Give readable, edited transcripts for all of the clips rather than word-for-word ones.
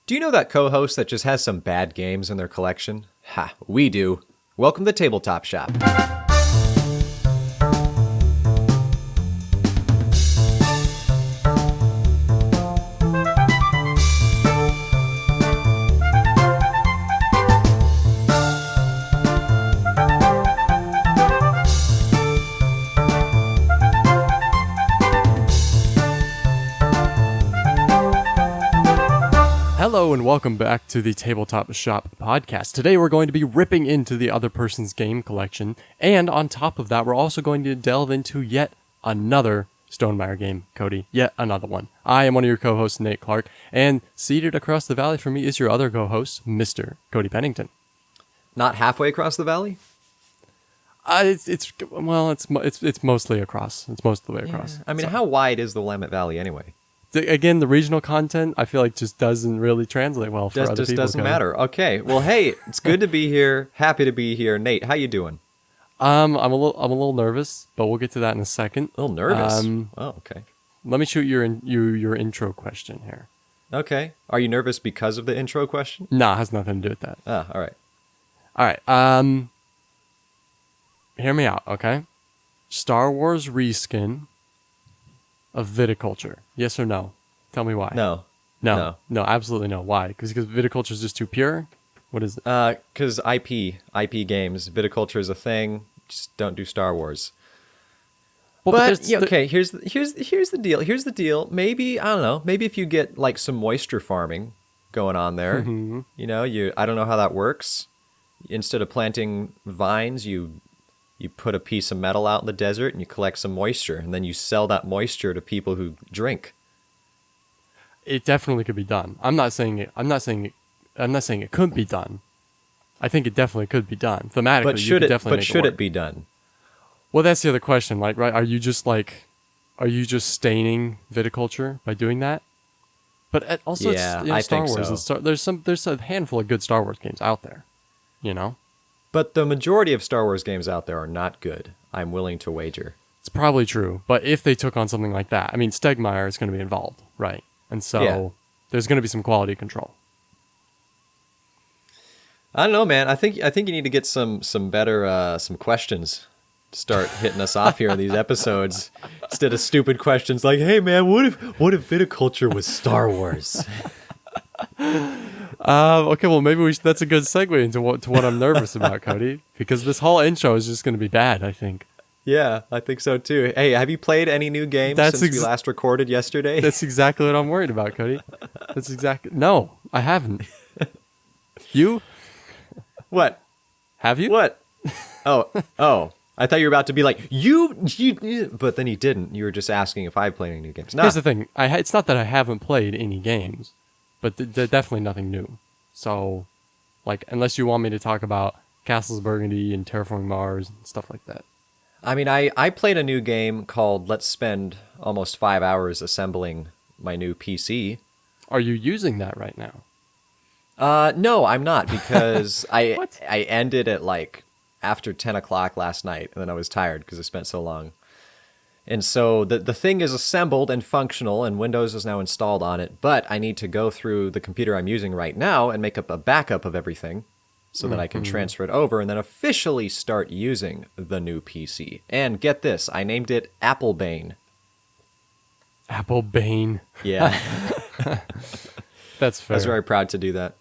Do you know that co-host that just has some bad games in their collection? Ha, we do. Welcome to Tabletop Shop. Hello and welcome back to the Tabletop Shop podcast. Today we're going to be ripping into the other person's game collection, and on top of that we're also going to delve into yet another Stonemaier game, Cody. Yet another one. I am one of your co-hosts, Nate Clark, and seated across the valley from me is your other co-host, Mr. Cody Pennington. Not halfway across the valley? It's mostly across. It's most of the way across. I mean, how wide is the Willamette Valley anyway? Again, the regional content, I feel like just doesn't really translate well for other people. Just doesn't matter. Okay. Well, hey, it's good to be here. Happy to be here. Nate, how you doing? I'm a little nervous, but we'll get to that in a second. A little nervous? Oh, okay. Let me shoot your intro question here. Okay. Are you nervous because of the intro question? Nah, it has nothing to do with that. Ah, all right. All right. Hear me out, okay? Star Wars reskin of viticulture. Yes or no? Tell me why. No, absolutely no. Why? Because viticulture is just too pure? What is it? Because IP games, viticulture is a thing. Just don't do Star Wars. Well, but yeah, okay, here's the deal. Here's the deal. Maybe, I don't know, maybe if you get like some moisture farming going on there, you know, I don't know how that works. Instead of planting vines, you put a piece of metal out in the desert and you collect some moisture, and then you sell that moisture to people who drink. It definitely could be done. I'm not saying it couldn't be done. I think it definitely could be done. Thematically, but should it be done? Well, that's the other question. Like, right? Are you just staining viticulture by doing that? But also, yeah, it's, I Star think Wars. so. There's a handful of good Star Wars games out there. You know. But the majority of Star Wars games out there are not good. I'm willing to wager. It's probably true. But if they took on something like that, I mean, Stonemaier is going to be involved, right? And so there's going to be some quality control. I don't know, man. I think you need to get some better some questions to start hitting us off here in these episodes instead of stupid questions like, "Hey, man, what if viticulture was Star Wars?" Okay, well, maybe that's a good segue into what I'm nervous about, Cody, because this whole intro is just going to be bad, I think. Yeah, I think so too. Hey, have you played any new games since we last recorded yesterday? That's exactly what I'm worried about, Cody. No, I haven't. You? What? Have you? What? Oh. I thought you were about to be like, you, but then you didn't. You were just asking if I played any new games. Here's the thing. It's not that I haven't played any games, but they're definitely nothing new. So, like, unless you want me to talk about Castles of Burgundy and Terraforming Mars and stuff like that. I mean, I played a new game called Let's Spend Almost 5 Hours Assembling My New PC. Are you using that right now? No, I'm not, because I What? I ended at like after 10 o'clock last night, and then I was tired because I spent so long. And so the thing is assembled and functional, and Windows is now installed on it, but I need to go through the computer I'm using right now and make up a backup of everything so that I can transfer it over and then officially start using the new PC. And get this, I named it Applebane. Applebane. Yeah. That's fair. I was very proud to do that.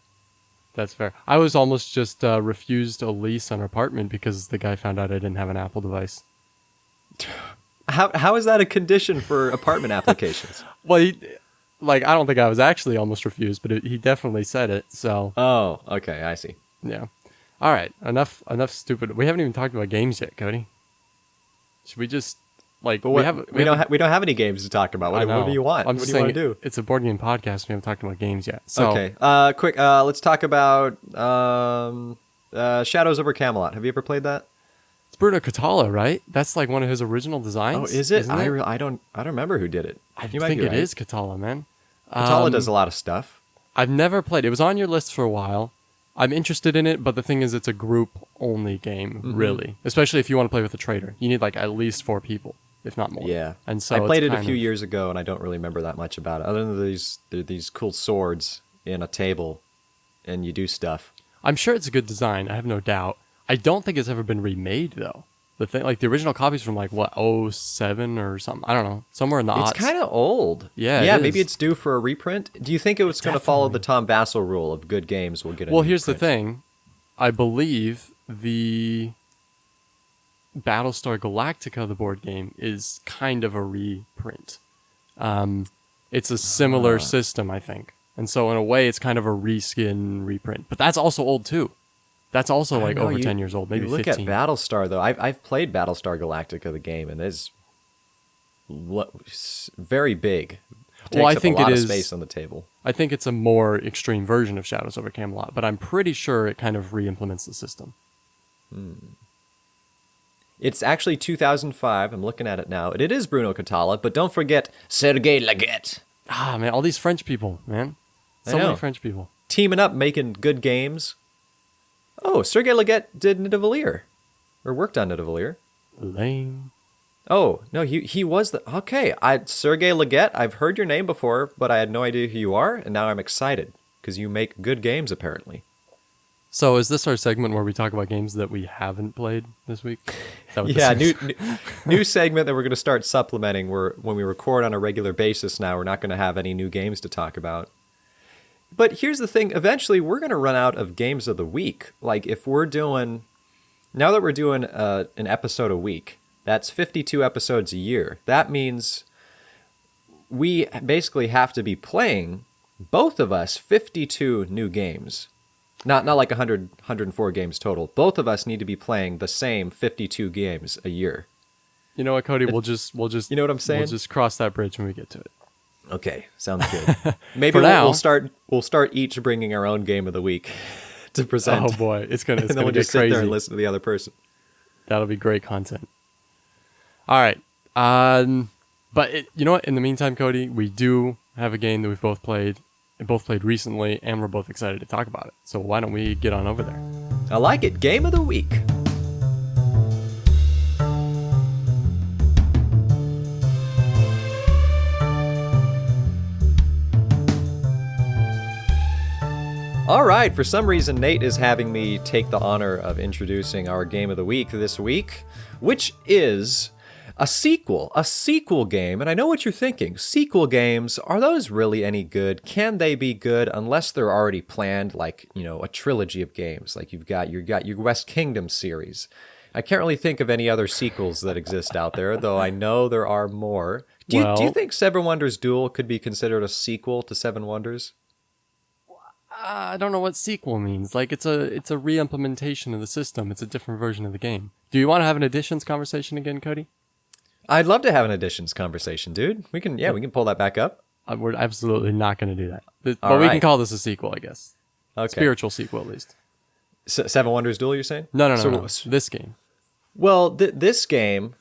That's fair. I was almost just refused a lease on an apartment because the guy found out I didn't have an Apple device. How is that a condition for apartment applications? Well, I don't think I was actually almost refused, but he definitely said it. So. Oh, okay, I see. Yeah. All right. Enough stupid. We haven't even talked about games yet, Cody. Should we just we don't have any games to talk about. What do you want? I'm what just do you saying want to do? It's a board game podcast. We haven't talked about games yet. So, okay. Quick. Let's talk about Shadows over Camelot. Have you ever played that? It's Bruno Catala, right? That's like one of his original designs. Oh, is it? Isn't it? I don't remember who did it. I think it is Catala, man. Catala does a lot of stuff. I've never played. It was on your list for a while. I'm interested in it, but the thing is, it's a group-only game, really. Especially if you want to play with a trader. You need like at least 4 people, if not more. Yeah. And so I played it a few years ago, and I don't really remember that much about it, other than these cool swords in a table and you do stuff. I'm sure it's a good design. I have no doubt. I don't think it's ever been remade though. The thing, like the original copy's from like what, '07 or something. I don't know, somewhere in the aughts. It's kind of old. Yeah, maybe it's due for a reprint. Do you think it was going to follow the Tom Vassell rule of good games will get a new here's the print? thing. I believe the Battlestar Galactica, the board game, is kind of a reprint. It's a similar system, I think. And so in a way, it's kind of a reskin reprint. But that's also old too. That's also like over 10 years old, maybe 15. Look at Battlestar, though. I've played Battlestar Galactica, the game, and it's very big. Well, I Takes up think a lot it of is space on the table. I think it's a more extreme version of Shadows over Camelot, but I'm pretty sure it kind of re-implements the system. It's actually 2005. I'm looking at it now. It is Bruno Catala, but don't forget Sergei Laguette. Ah, man, all these French people, man. So many French people. Teaming up, making good games. Oh, Sergei Laguette did Nidavellir. Or worked on Nidavellir. Lame. Oh, no, he was the... Okay, Sergei Laguette, I've heard your name before, but I had no idea who you are, and now I'm excited, because you make good games, apparently. So is this our segment where we talk about games that we haven't played this week? Is that what Yeah, this is? new segment that we're going to start supplementing. When we record on a regular basis now, we're not going to have any new games to talk about. But here's the thing. Eventually, we're going to run out of games of the week. Like, if we're doing... Now that we're doing an episode a week, that's 52 episodes a year. That means we basically have to be playing, both of us, 52 new games. Not like 100, 104 games total. Both of us need to be playing the same 52 games a year. You know what, Cody? We'll just You know what I'm saying? We'll just cross that bridge when we get to it. Okay, sounds good. Maybe we'll start each bringing our own game of the week to present. Oh boy, it's gonna and then get we'll just crazy. sit there and listen to the other person. That'll be great content. All right, but you know what? In the meantime, Cody, we do have a game that we've both played recently, and we're both excited to talk about it. So why don't we get on over there? I like it. Game of the week. All right, for some reason, Nate is having me take the honor of introducing our game of the week this week, which is a sequel game. And I know what you're thinking. Sequel games, are those really any good? Can they be good unless they're already planned, like, a trilogy of games? Like you've got your West Kingdom series. I can't really think of any other sequels that exist out there, though I know there are more. Do you think Seven Wonders Duel could be considered a sequel to Seven Wonders? I don't know what sequel means. Like it's a re-implementation of the system. It's a different version of the game. Do you want to have an additions conversation again, Cody? I'd love to have an additions conversation, dude. We can pull that back up. We're absolutely not going to do that. But All we right. can call this a sequel, I guess. Okay. Spiritual sequel, at least. Seven Wonders Duel, you're saying? No. This game. Well, this game...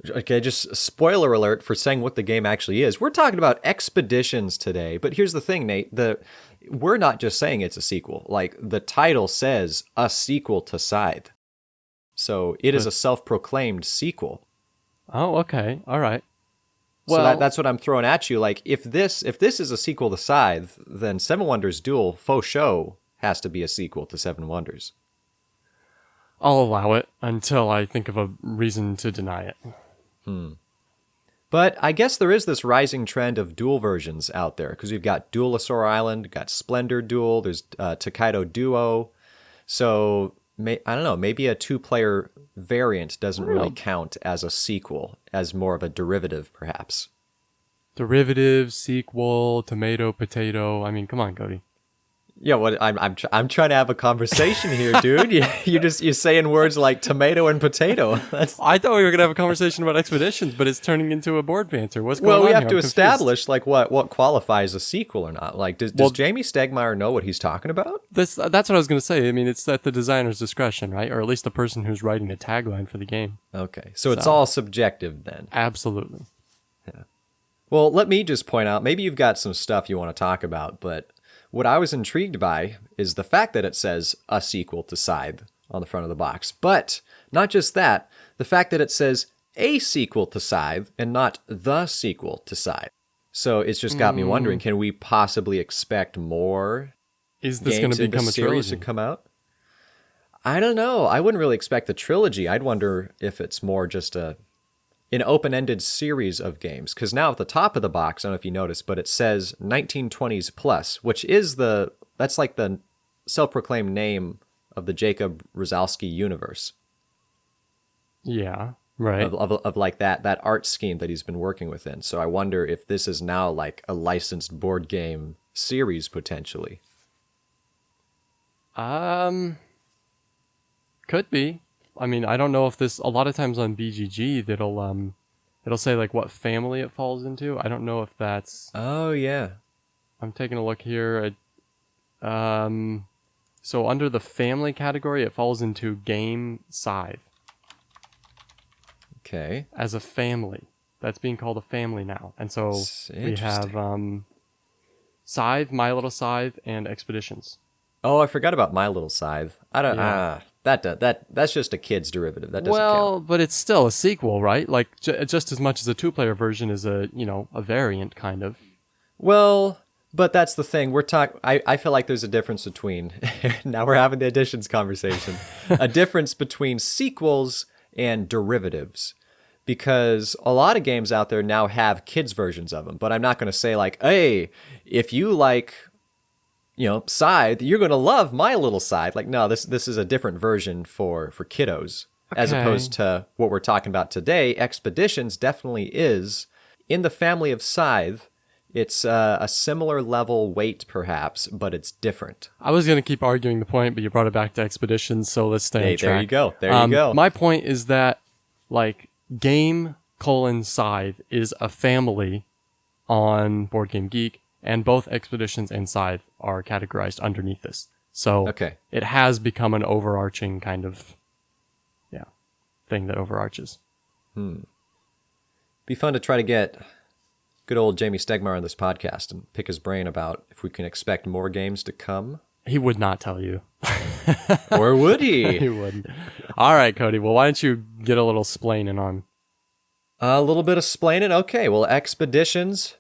Okay, just spoiler alert for saying what the game actually is. We're talking about Expeditions today, but here's the thing, Nate. We're not just saying it's a sequel. Like, the title says a sequel to Scythe. So it is a self-proclaimed sequel. Oh, okay. All right. Well, so that's what I'm throwing at you. Like, if this is a sequel to Scythe, then Seven Wonders Duel, faux show, has to be a sequel to Seven Wonders. I'll allow it until I think of a reason to deny it. But I guess there is this rising trend of duel versions out there, because you've got Duelosaur Island, got Splendor Duel, there's Tokaido Duo. So, I don't know, maybe a two-player variant doesn't really count as a sequel, as more of a derivative, perhaps. Derivative, sequel, tomato, potato. I mean, come on, Cody. Yeah, what I'm trying to have a conversation here, dude. You're saying words like tomato and potato. I thought we were gonna have a conversation about Expeditions, but it's turning into a board banter. What's going on? Well, we have here? to I'm establish like what qualifies a sequel or not. Like, does Jamie Stegmaier know what he's talking about? That's what I was gonna say. I mean, it's at the designer's discretion, right? Or at least the person who's writing the tagline for the game. Okay, so it's all subjective then. Absolutely. Yeah. Well, let me just point out. Maybe you've got some stuff you want to talk about, but. What I was intrigued by is the fact that it says a sequel to Scythe on the front of the box. But not just that, the fact that it says a sequel to Scythe and not the sequel to Scythe. So it's just got me wondering, can we possibly expect more Is this going games to in become the a series trilogy? to come out? I don't know. I wouldn't really expect the trilogy. I'd wonder if it's more just an open-ended series of games. Because now at the top of the box, I don't know if you noticed, but it says 1920s plus, which is that's like the self-proclaimed name of the Jacob Rosowski universe. Yeah, right. Of like that art scheme that he's been working within. So I wonder if this is now like a licensed board game series potentially. Could be. I mean, I don't know if this. A lot of times on BGG, it'll say like what family it falls into. I don't know if that's. Oh yeah. I'm taking a look here. So under the family category, it falls into game Scythe Okay. as a family. That's being called a family now, and so we have Scythe, My Little Scythe, and Expeditions. Oh, I forgot about My Little Scythe. I don't. Yeah. That's just a kid's derivative. That doesn't Well, count. but it's still a sequel, right? Like just as much as a two-player version is a variant kind of. Well, but that's the thing. I feel like there's a difference between. Now we're having the additions conversation. A difference between sequels and derivatives. Because a lot of games out there now have kids versions of them, but I'm not going to say like, hey, if you like, Scythe, you're going to love My Little Scythe. Like, no, this is a different version for kiddos, as Okay. opposed to what we're talking about today. Expeditions definitely is in the family of Scythe. It's a similar level weight, perhaps, but it's different. I was going to keep arguing the point, but you brought it back to Expeditions, so let's stay on track. There you go. There you go. My point is that, like, Game: Scythe is a family on Board Game Geek, and both Expeditions and Scythe are categorized underneath this. So Okay. it has become an overarching kind of, thing that overarches. Be fun to try to get good old Jamie Stegmaier on this podcast and pick his brain about if we can expect more games to come. He would not tell you. Or would He he? wouldn't. All right, Cody. Well, why don't you get a little splaining on? A little bit of splaining. Okay, well, Expeditions.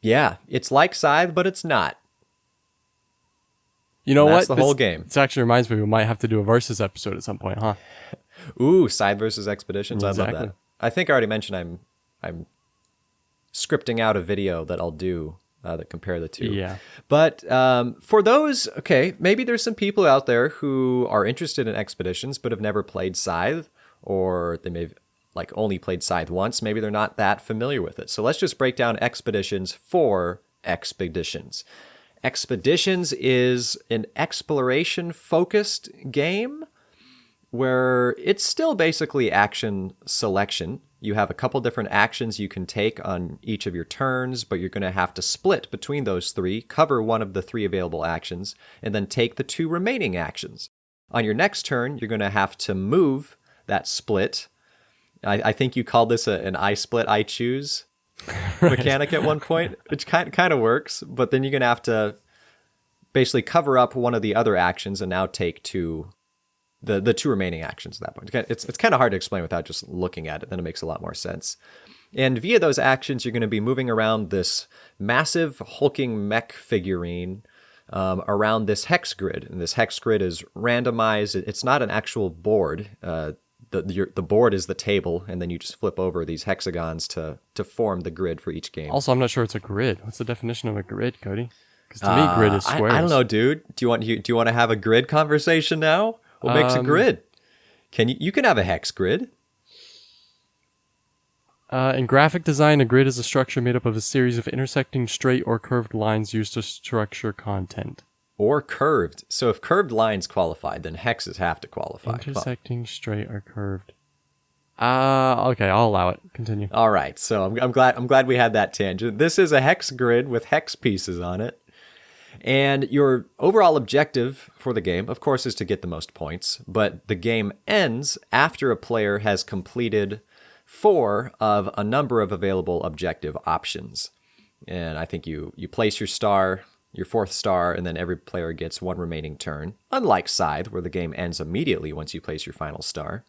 Yeah, it's like Scythe, but it's not. You know That's what? the whole game. This actually reminds me we might have to do a versus episode at some point, huh? Ooh, Scythe versus Expeditions. I love Exactly. that. I think I already mentioned I'm scripting out a video that I'll do that compare the two. Yeah. But for those, okay, maybe there's some people out there who are interested in Expeditions but have never played Scythe, or they may have like only played Scythe once. Maybe they're not that familiar with it. So let's just break down Expeditions for Expeditions. Expeditions is an exploration-focused game where it's still basically action selection. You have a couple different actions you can take on each of your turns, but you're going to have to split between those three, cover one of the three available actions, and then take the two remaining actions. On your next turn, you're going to have to move that split. I think you called this an I split, I choose mechanic at one point, which kind of works, but then you're going to have to basically cover up one of the other actions and now take the two remaining actions at that point. It's kind of hard to explain without just looking at it. Then it makes a lot more sense. And via those actions, you're going to be moving around this massive hulking mech figurine around this hex grid. And this hex grid is randomized. It's not an actual board. The board is the table, and then you just flip over these hexagons to form the grid for each game. Also, I'm not sure it's a grid. What's the definition of a grid, Cody? Because to me, grid is squares. I don't know, dude. Do you want to have a grid conversation now? What makes a grid? You can have a hex grid. In graphic design, a grid is a structure made up of a series of intersecting straight or curved lines used to structure content. Or curved. So if curved lines qualified, then hexes have to qualify. Intersecting straight or curved. Okay, I'll allow it. Continue. All right. So I'm glad we had that tangent. This is a hex grid with hex pieces on it. And your overall objective for the game, of course, is to get the most points, but the game ends after a player has completed 4 of a number of available objective options. And I think you place your star, your 4th star, and then every player gets 1 remaining turn, unlike Scythe, where the game ends immediately once you place your final star.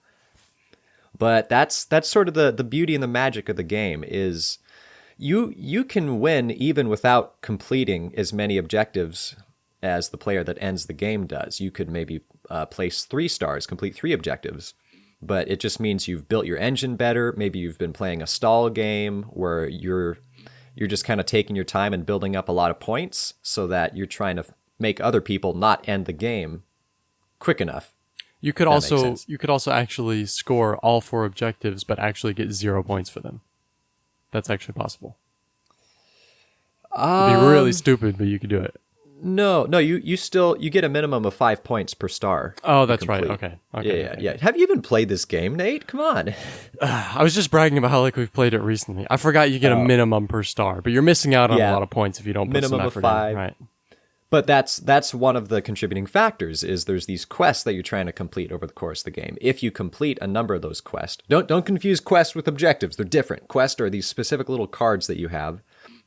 But that's sort of the beauty and the magic of the game is You can win even without completing as many objectives as the player that ends the game does. You could maybe place 3 stars, complete 3 objectives, but it just means you've built your engine better. Maybe you've been playing a stall game where you're just kind of taking your time and building up a lot of points so that you're trying to make other people not end the game quick enough. You could also actually score all 4 objectives, but actually get 0 points for them. That's actually possible. It'd be really stupid, but you could do it. No, you get a minimum of 5 points per star. Oh, that's right. Okay. Yeah. Have you even played this game, Nate? Come on. I was just bragging about how we've played it recently. I forgot you get a minimum per star, but you're missing out on a lot of points if you don't put some effort in. Minimum of 5. Right. But that's one of the contributing factors is there's these quests that you're trying to complete over the course of the game. If you complete a number of those quests, don't confuse quests with objectives. They're different. Quests are these specific little cards that you have.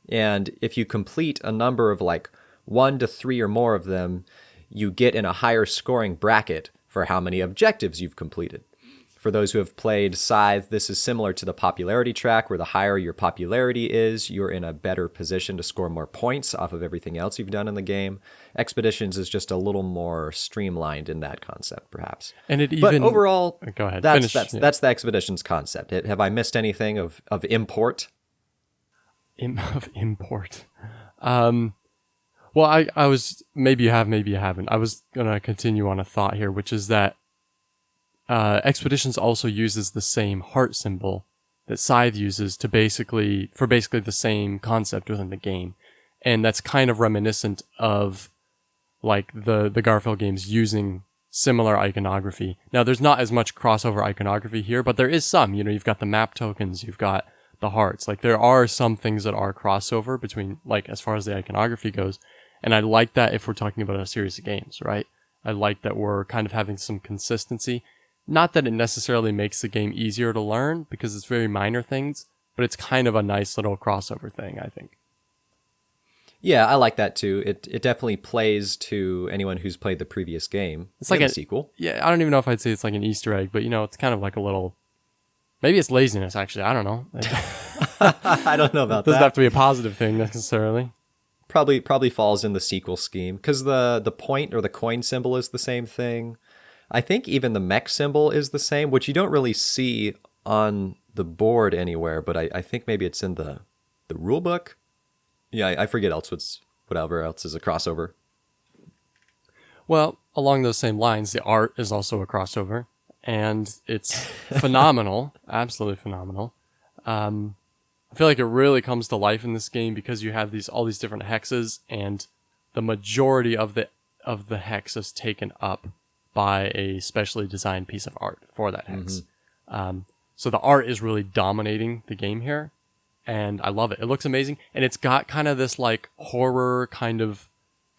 And if you complete a number of 1 to 3 or more of them, you get in a higher scoring bracket for how many objectives you've completed. For those who have played Scythe, this is similar to the popularity track, where the higher your popularity is, you're in a better position to score more points off of everything else you've done in the game. Expeditions is just a little more streamlined in that concept, perhaps. But overall, go ahead. That's the Expeditions concept. Have I missed anything of import? Of import. Well, I was, maybe you have, maybe you haven't. I was going to continue on a thought here, which is that Expeditions also uses the same heart symbol that Scythe uses for basically the same concept within the game. And that's kind of reminiscent of the Garfield games using similar iconography. Now, there's not as much crossover iconography here, but there is some. You've got the map tokens, you've got the hearts. There are some things that are crossover between, as far as the iconography goes. And I like that if we're talking about a series of games, right? I like that we're kind of having some consistency. Not that it necessarily makes the game easier to learn, because it's very minor things, but it's kind of a nice little crossover thing, I think. Yeah, I like that too. It definitely plays to anyone who's played the previous game. It's like a sequel. Yeah, I don't even know if I'd say it's like an Easter egg, but it's kind of like a little... Maybe it's laziness, actually. I don't know. I don't know about that. Doesn't have to be a positive thing necessarily. Probably falls in the sequel scheme, because the point or the coin symbol is the same thing. I think even the mech symbol is the same, which you don't really see on the board anywhere, but I think maybe it's in the rule book. Yeah, I forget whatever else is a crossover. Well, along those same lines, the art is also a crossover, and it's phenomenal, absolutely phenomenal. I feel like it really comes to life in this game because you have all these different hexes, and the majority of the hex is taken up by a specially designed piece of art for that hex. Mm-hmm. So the art is really dominating the game here, and I love it. It looks amazing, and it's got kind of this horror kind of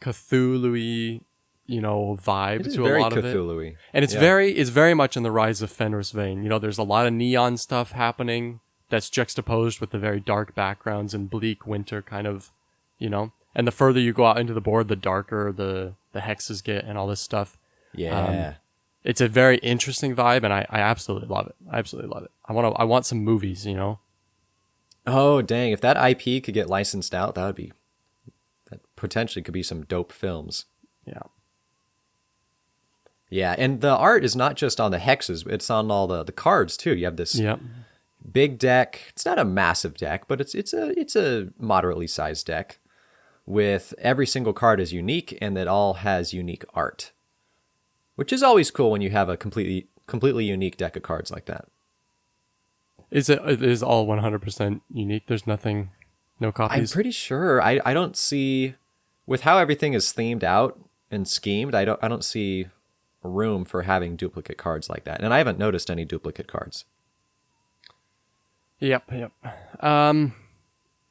Cthulhu-y, vibe to a lot of Cthulhu-y. It. And it's very much in the Rise of Fenris vein. There's a lot of neon stuff happening that's juxtaposed with the very dark backgrounds and bleak winter kind of, and the further you go out into the board, the darker the hexes get and all this stuff. Yeah. It's a very interesting vibe, and I absolutely love it. I want some movies, Oh, dang. If that IP could get licensed out, that potentially could be some dope films. Yeah. Yeah, and the art is not just on the hexes, it's on all the cards too. You have this big deck. It's not a massive deck, but it's a moderately sized deck with every single card is unique, and it all has unique art, which is always cool when you have a completely unique deck of cards like that. It is all 100% unique? There's nothing, no copies? I'm pretty sure. I don't see, with how everything is themed out and schemed, I don't see room for having duplicate cards like that. And I haven't noticed any duplicate cards. Yep.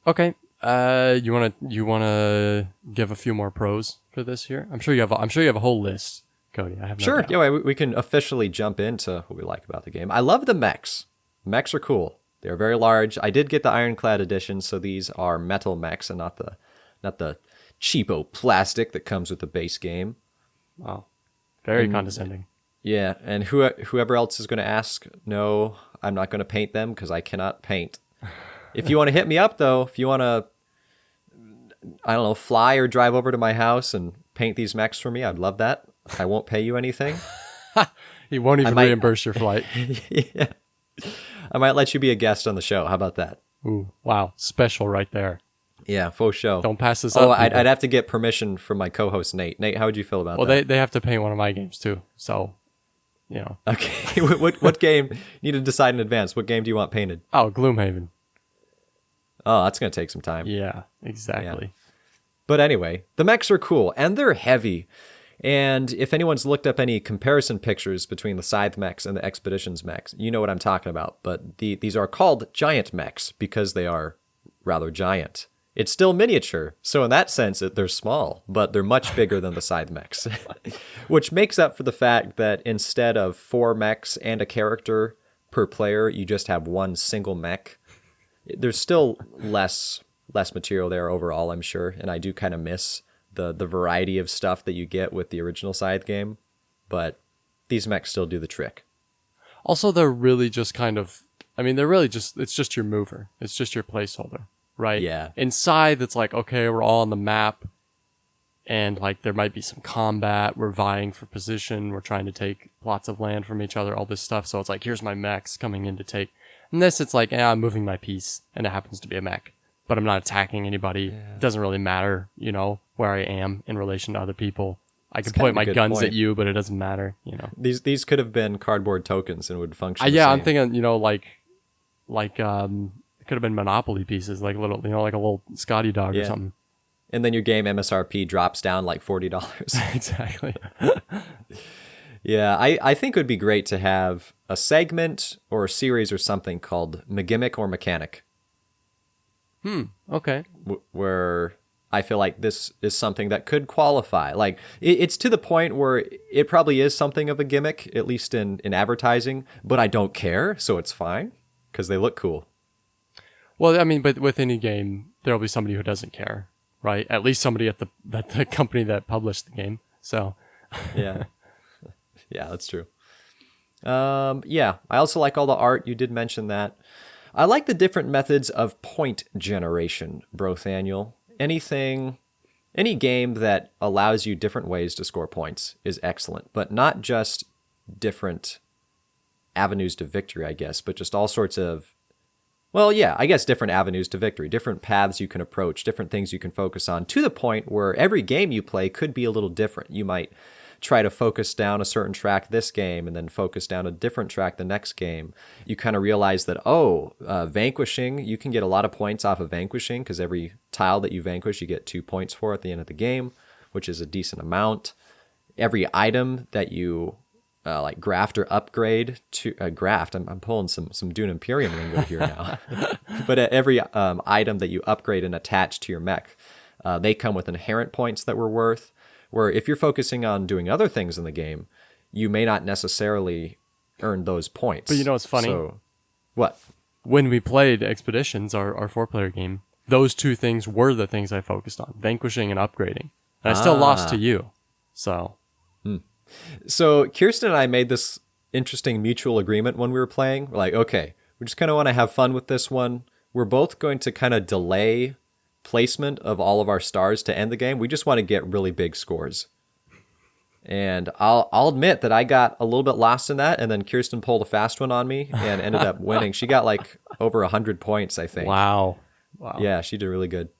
Okay. You wanna give a few more pros for this here? I'm sure you have a whole list, Cody. I have no doubt. Yeah, we can officially jump into what we like about the game. I love the mechs. Mechs are cool. They're very large. I did get the Ironclad edition, so these are metal mechs and not the cheapo plastic that comes with the base game. Wow. Very condescending. Yeah, and whoever else is going to ask, no, I'm not going to paint them because I cannot paint. If you want to hit me up, though, if you want to, I don't know, fly or drive over to my house and paint these mechs for me, I'd love that. I won't pay you anything. He won't even reimburse your flight. Yeah. I might let you be a guest on the show. How about that? Ooh, wow. Special right there. Yeah, faux show. Don't pass this up. up. I'd have to get permission from my co-host, Nate. Nate, how would you feel about that? Well, they have to paint one of my games, too. So, Okay. What game? You need to decide in advance. What game do you want painted? Oh, Gloomhaven. Oh, that's going to take some time. Yeah, exactly. Yeah. But anyway, the mechs are cool, and they're heavy. And if anyone's looked up any comparison pictures between the Scythe mechs and the Expeditions mechs, you know what I'm talking about. But these are called giant mechs because they are rather giant. It's still miniature, so in that sense, they're small, but they're much bigger than the Scythe mechs, which makes up for the fact that instead of 4 mechs and a character per player, you just have one single mech. There's still less material there overall, I'm sure, and I do kind of miss the variety of stuff that you get with the original Scythe game, but these mechs still do the trick. Also, they're really just it's just your mover. It's just your placeholder, right? Yeah. In Scythe, it's like, okay, we're all on the map, and like there might be some combat, we're vying for position, we're trying to take lots of land from each other, all this stuff, so it's like, here's my mechs coming in to take. In this, it's like, I'm moving my piece, and it happens to be a mech. But I'm not attacking anybody. Yeah. It doesn't really matter, where I am in relation to other people. I could point my guns at you, but it doesn't matter, These could have been cardboard tokens and would function. Yeah, I'm thinking, it could have been Monopoly pieces, like little, like a little Scotty dog or something. And then your game MSRP drops down like $40. Exactly. Yeah, I think it would be great to have a segment or a series or something called Gimmick or Mechanic. Okay. Where I feel like this is something that could qualify. Like, it's to the point where it probably is something of a gimmick, at least in advertising, but I don't care, so it's fine, because they look cool. Well, I mean, but with any game, there'll be somebody who doesn't care, right? At least somebody at the company that published the game, so... Yeah. Yeah, that's true. Yeah, I also like all the art. You did mention that. I like the different methods of point generation, Brothaniel. Any game that allows you different ways to score points is excellent, but not just different avenues to victory, I guess, but just all sorts of, well, yeah, I guess different avenues to victory, different paths you can approach, different things you can focus on, to the point where every game you play could be a little different. You might try to focus down a certain track this game and then focus down a different track the next game. You kind of realize that, vanquishing, you can get a lot of points off of vanquishing because every tile that you vanquish, you get 2 points for at the end of the game, which is a decent amount. Every item that you graft or upgrade to graft, I'm pulling some Dune Imperium lingo here now, but every item that you upgrade and attach to your mech, they come with inherent points that we're worth. Where if you're focusing on doing other things in the game, you may not necessarily earn those points. But you know what's funny? So, what? When we played Expeditions, our 4-player game, those 2 things were the things I focused on, vanquishing and upgrading. And I still lost to you, so... So Kirsten and I made this interesting mutual agreement when we were playing. We're like, okay, we just kind of want to have fun with this one. We're both going to kind of delay placement of all of our stars to end the game. We just want to get really big scores. And I'll admit that I got a little bit lost in that, and then Kirsten pulled a fast one on me and ended up winning. She got like over 100 points, I think. Wow. Yeah, she did really good.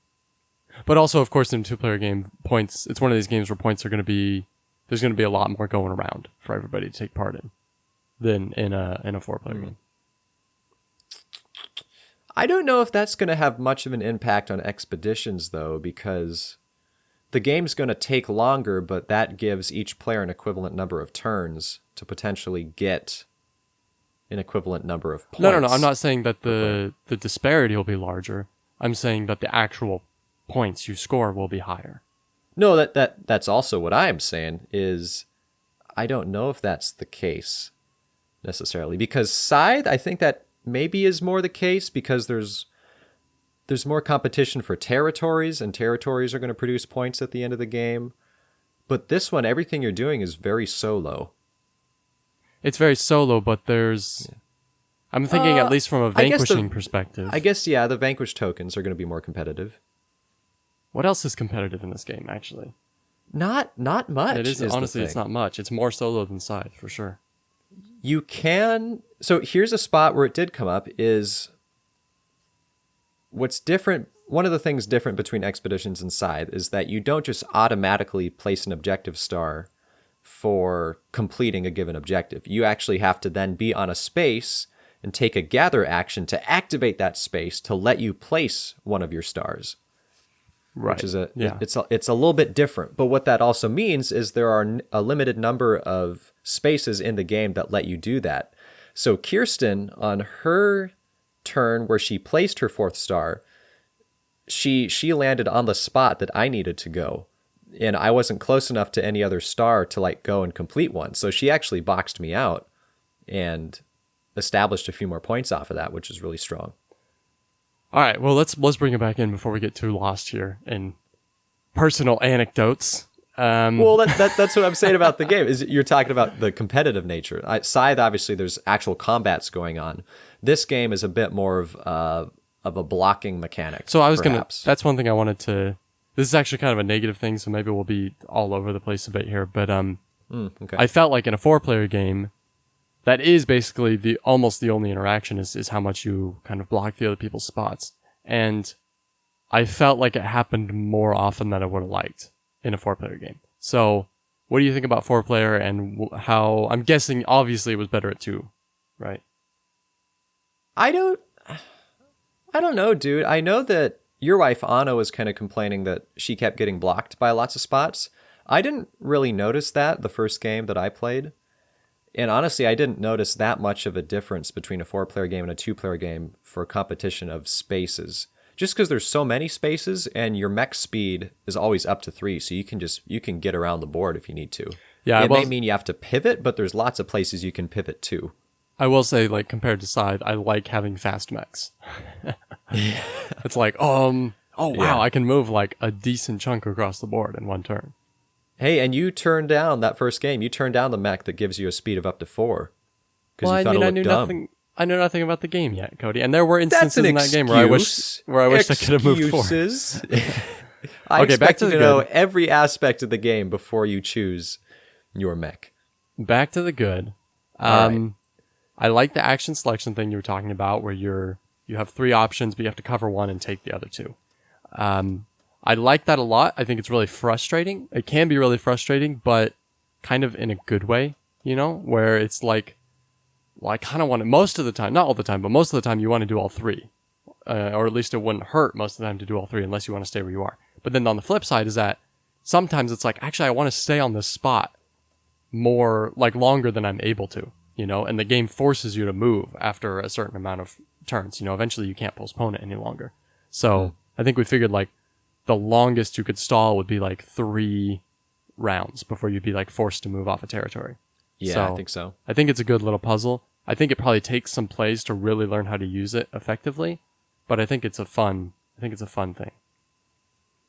But also, of course, in a 2-player game, points, it's one of these games where points are going to be, there's going to be a lot more going around for everybody to take part in than in a 4-player game. I don't know if that's going to have much of an impact on Expeditions, though, because the game's going to take longer, but that gives each player an equivalent number of turns to potentially get an equivalent number of points. No. I'm not saying that the disparity will be larger. I'm saying that the actual points you score will be higher. No, that's also what I'm saying is I don't know if that's the case necessarily, because Scythe, I think that maybe is more the case because there's more competition for territories, and territories are going to produce points at the end of the game. But this one, everything you're doing is very solo. It's very solo, but there's... Yeah. I'm thinking at least from a I guess vanquishing perspective. I guess, yeah, the vanquish tokens are going to be more competitive. What else is competitive in this game, actually? Not much. It is is honestly, the it's thing. not much. It's more solo than side, for sure. You can. So here's a spot where it did come up is what's different. One of the things different between expeditions and scythe is that you don't just automatically place an objective star for completing a given objective. You actually have to then be on a space and take a gather action to activate that space to let you place one of your stars. Right. Which is yeah. it's a little bit different. But what that also means is there are a limited number of spaces in the game that let you do that. So Kirsten, on her turn where she placed her 4th star, she landed on the spot that I needed to go. And I wasn't close enough to any other star to like go and complete one. So she actually boxed me out and established a few more points off of that, which is really strong. All right, well, let's bring it back in before we get too lost here in personal anecdotes. Well, that's what I'm saying about the game, is you're talking about the competitive nature. Scythe, obviously, there's actual combats going on. This game is a bit more of a blocking mechanic. So I was perhaps. that's one thing I wanted to, this is actually kind of a negative thing, so maybe we'll be all over the place a bit here, but Okay. I felt like in a 4-player game, that is basically almost the only interaction is how much you kind of block the other people's spots. And I felt like it happened more often than I would have liked in a 4-player game. So what do you think about 4-player and how, I'm guessing obviously it was better at 2, right? I don't know, dude. I know that your wife, Anna, was kind of complaining that she kept getting blocked by lots of spots. I didn't really notice that the first game that I played. And honestly, I didn't notice that much of a difference between a 4-player game and a 2-player game for competition of spaces. Just because there's so many spaces and your mech speed is always up to 3, so you can get around the board if you need to. Yeah, it may mean you have to pivot, but there's lots of places you can pivot to. I will say, like, compared to Scythe, I like having fast mechs. It's like, oh wow, Yeah. I can move like a decent chunk across the board in one turn. Hey, and you turned down that first game. You turned down the mech that gives you a speed of up to 4 because you thought it looked dumb. I knew nothing about the game yet, Cody. And there were instances in that game where I wish I could have moved forward. I Okay, back expect to you the to know good. every aspect of the game before you choose your mech. Back to the good. All right. I like the action selection thing you were talking about, where you have 3 options, but you have to cover one and take the other 2. I like that a lot. I think it's really frustrating. It can be really frustrating, but kind of in a good way, where it's like, well, I kind of want to, most of the time, not all the time, but most of the time you want to do all 3. Or at least it wouldn't hurt most of the time to do all 3 unless you want to stay where you are. But then on the flip side is that sometimes it's like, actually, I want to stay on this spot more, like longer than I'm able to, and the game forces you to move after a certain amount of turns. Eventually you can't postpone it any longer. So I think we figured like the longest you could stall would be like 3 rounds before you'd be like forced to move off a territory. Yeah, I think so. I think it's a good little puzzle. I think it probably takes some plays to really learn how to use it effectively, but I think it's a fun thing.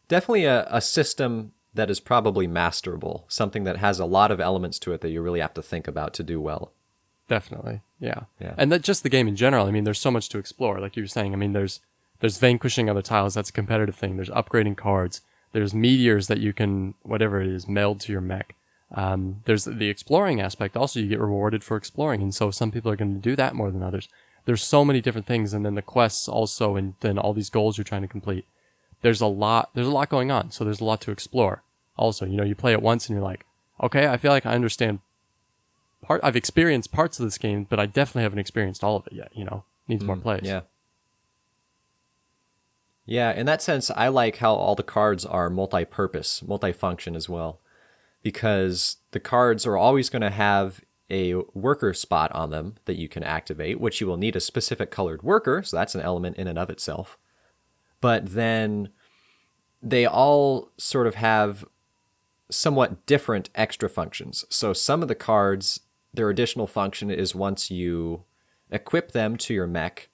Definitely a system that is probably masterable, something that has a lot of elements to it that you really have to think about to do well. Definitely. Yeah. Yeah. And that just the game in general. I mean, there's so much to explore. Like you were saying, I mean, there's vanquishing other tiles. That's a competitive thing. There's upgrading cards. There's meteors that you can, whatever it is, meld to your mech. There's the exploring aspect. Also, you get rewarded for exploring. And so some people are going to do that more than others. There's so many different things. And then the quests also, and then all these goals you're trying to complete. There's a lot going on. So there's a lot to explore. Also, you play it once and you're like, okay, I feel like I understand I've experienced parts of this game, but I definitely haven't experienced all of it yet, needs more plays. Yeah. Yeah, in that sense, I like how all the cards are multi-purpose, multi-function as well, because the cards are always going to have a worker spot on them that you can activate, which you will need a specific colored worker, so that's an element in and of itself. But then they all sort of have somewhat different extra functions. So some of the cards, their additional function is once you equip them to your mech,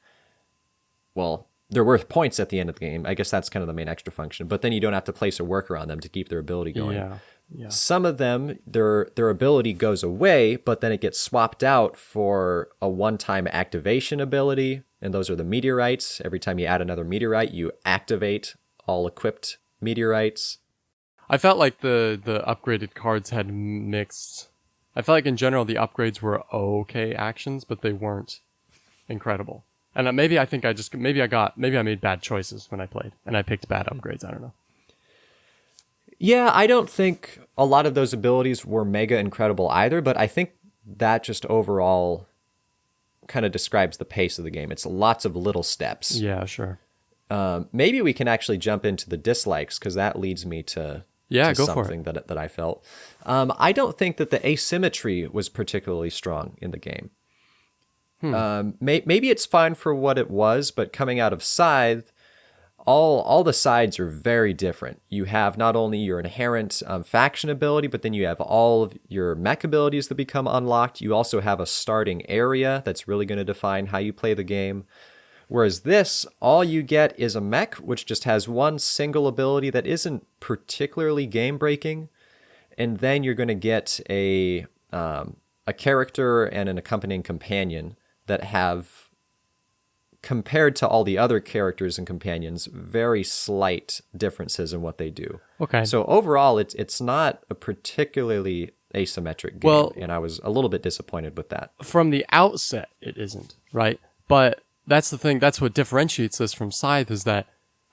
well, they're worth points at the end of the game. I guess that's kind of the main extra function. But then you don't have to place a worker on them to keep their ability going. Yeah. Yeah. Some of them, their ability goes away, but then it gets swapped out for a one-time activation ability, and those are the meteorites. Every time you add another meteorite, you activate all equipped meteorites. I felt like the upgraded cards had mixed. I felt like in general the upgrades were okay actions, but they weren't incredible. And maybe I think maybe I made bad choices when I played, and I picked bad upgrades. I don't know. Yeah, I don't think a lot of those abilities were mega incredible either, but I think that just overall kind of describes the pace of the game. It's lots of little steps. Yeah, sure. Maybe we can actually jump into the dislikes, because that leads me to go for something it. that I felt. I don't think that the asymmetry was particularly strong in the game. Maybe it's fine for what it was, but coming out of Scythe, all the sides are very different. You have not only your inherent faction ability, but then you have all of your mech abilities that become unlocked. You also have a starting area that's really going to define how you play the game. Whereas this, all you get is a mech, which just has one single ability that isn't particularly game-breaking. And then you're going to get a character and an accompanying companion that have, compared to all the other characters and companions, very slight differences in what they do. Okay. So overall, it's not a particularly asymmetric game, and I was a little bit disappointed with that. From the outset, it isn't, right? But that's the thing. That's what differentiates this from Scythe, is that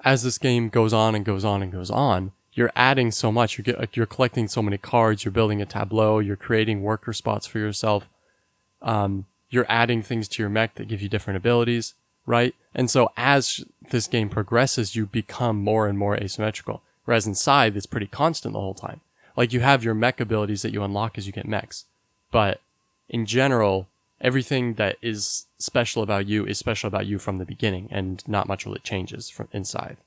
as this game goes on and goes on and goes on, you're adding so much. You're collecting so many cards. You're building a tableau. You're creating worker spots for yourself. You're adding things to your mech that give you different abilities. Right? And so as this game progresses, you become more and more asymmetrical. Whereas in Scythe, it's pretty constant the whole time. Like, you have your mech abilities that you unlock as you get mechs. But in general, everything that is special about you is special about you from the beginning, and not much really changes in Scythe.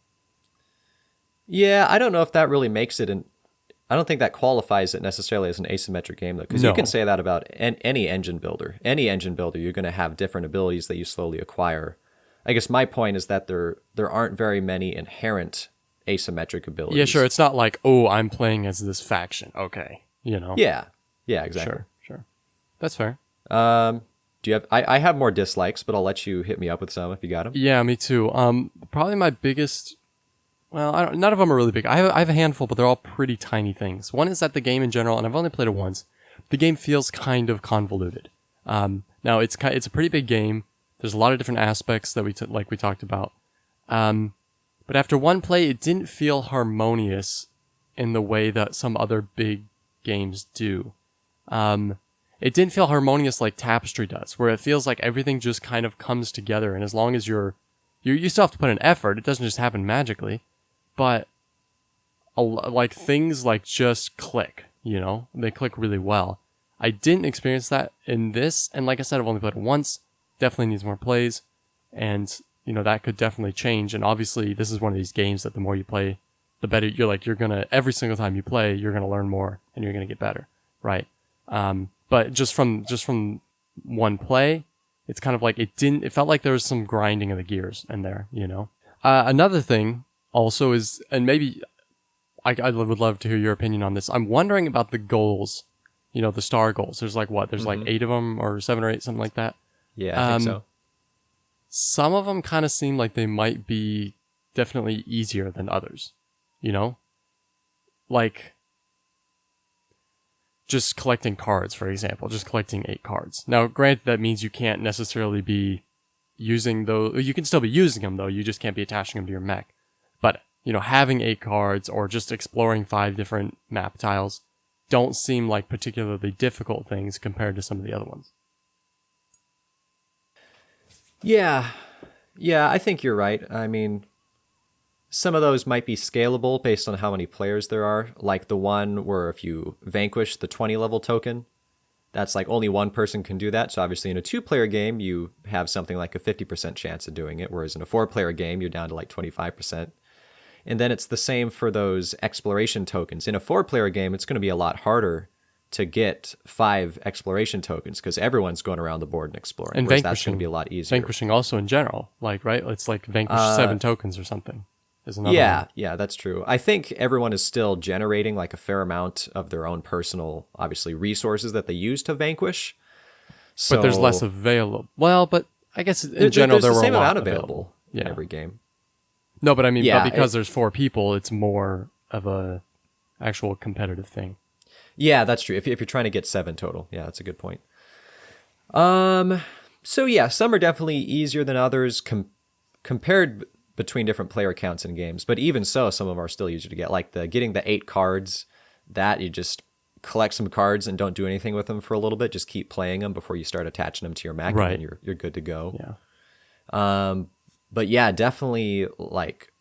Yeah, I don't know if that really makes it I don't think that qualifies it necessarily as an asymmetric game, though, because you can say that about any engine builder. Any engine builder, you're going to have different abilities that you slowly acquire. I guess my point is that there aren't very many inherent asymmetric abilities. Yeah, sure. It's not like, oh, I'm playing as this faction. Okay. You know? Yeah, exactly. Sure. That's fair. Do you have? I have more dislikes, but I'll let you hit me up with some if you got them. Yeah, me too. Probably my biggest. Well, none of them are really big. I have a handful, but they're all pretty tiny things. One is that the game in general, and I've only played it once, the game feels kind of convoluted. Now it's a pretty big game. There's a lot of different aspects that we talked about. But after one play, it didn't feel harmonious in the way that some other big games do. It didn't feel harmonious like Tapestry does, where it feels like everything just kind of comes together, and as long as you still have to put an effort, it doesn't just happen magically, but like things like just click, they click really well. I didn't experience that in this, and like I said, I've only played it once. Definitely needs more plays, and that could definitely change. And obviously, this is one of these games that the more you play, the better you're gonna, every single time you play, you're gonna learn more and you're gonna get better, right? But just from one play, it's kind of like it felt like there was some grinding of the gears in there, Another thing also is, and maybe I would love to hear your opinion on this. I'm wondering about the goals, the star goals. There's like 8 of them, or 7 or 8, something like that. Yeah, I think so. Some of them kind of seem like they might be definitely easier than others, Like just collecting cards, for example, just collecting 8 cards. Now, granted, that means you can't necessarily be using those. You can still be using them, though. You just can't be attaching them to your mech. But, having 8 cards or just exploring 5 different map tiles don't seem like particularly difficult things compared to some of the other ones. Yeah, I think you're right. I mean, some of those might be scalable based on how many players there are, like the one where if you vanquish the 20 level token, that's like only one person can do that. So obviously in a 2-player game, you have something like a 50% chance of doing it, whereas in a 4-player game, you're down to like 25%. And then it's the same for those exploration tokens. In a 4-player game, it's going to be a lot harder to get 5 exploration tokens because everyone's going around the board and exploring. And whereas that's going to be a lot easier. Vanquishing also in general, like, right? It's like vanquish 7 tokens or something. Is another one. Yeah, that's true. I think everyone is still generating like a fair amount of their own personal, obviously, resources that they use to vanquish. So, But there's less available. Well, but I guess in general there's there the were same a lot amount available Yeah. in every game. No, but I mean, Yeah, but because there's 4 people, it's more of a actual competitive thing. Yeah, that's true. If you're trying to get 7 total, yeah, that's a good point. So yeah, some are definitely easier than others compared between different player counts in games. But even so, some of them are still easier to get. Like getting the 8 cards, that you just collect some cards and don't do anything with them for a little bit. Just keep playing them before you start attaching them to your mech, Right. and then you're good to go. Yeah. But yeah, definitely like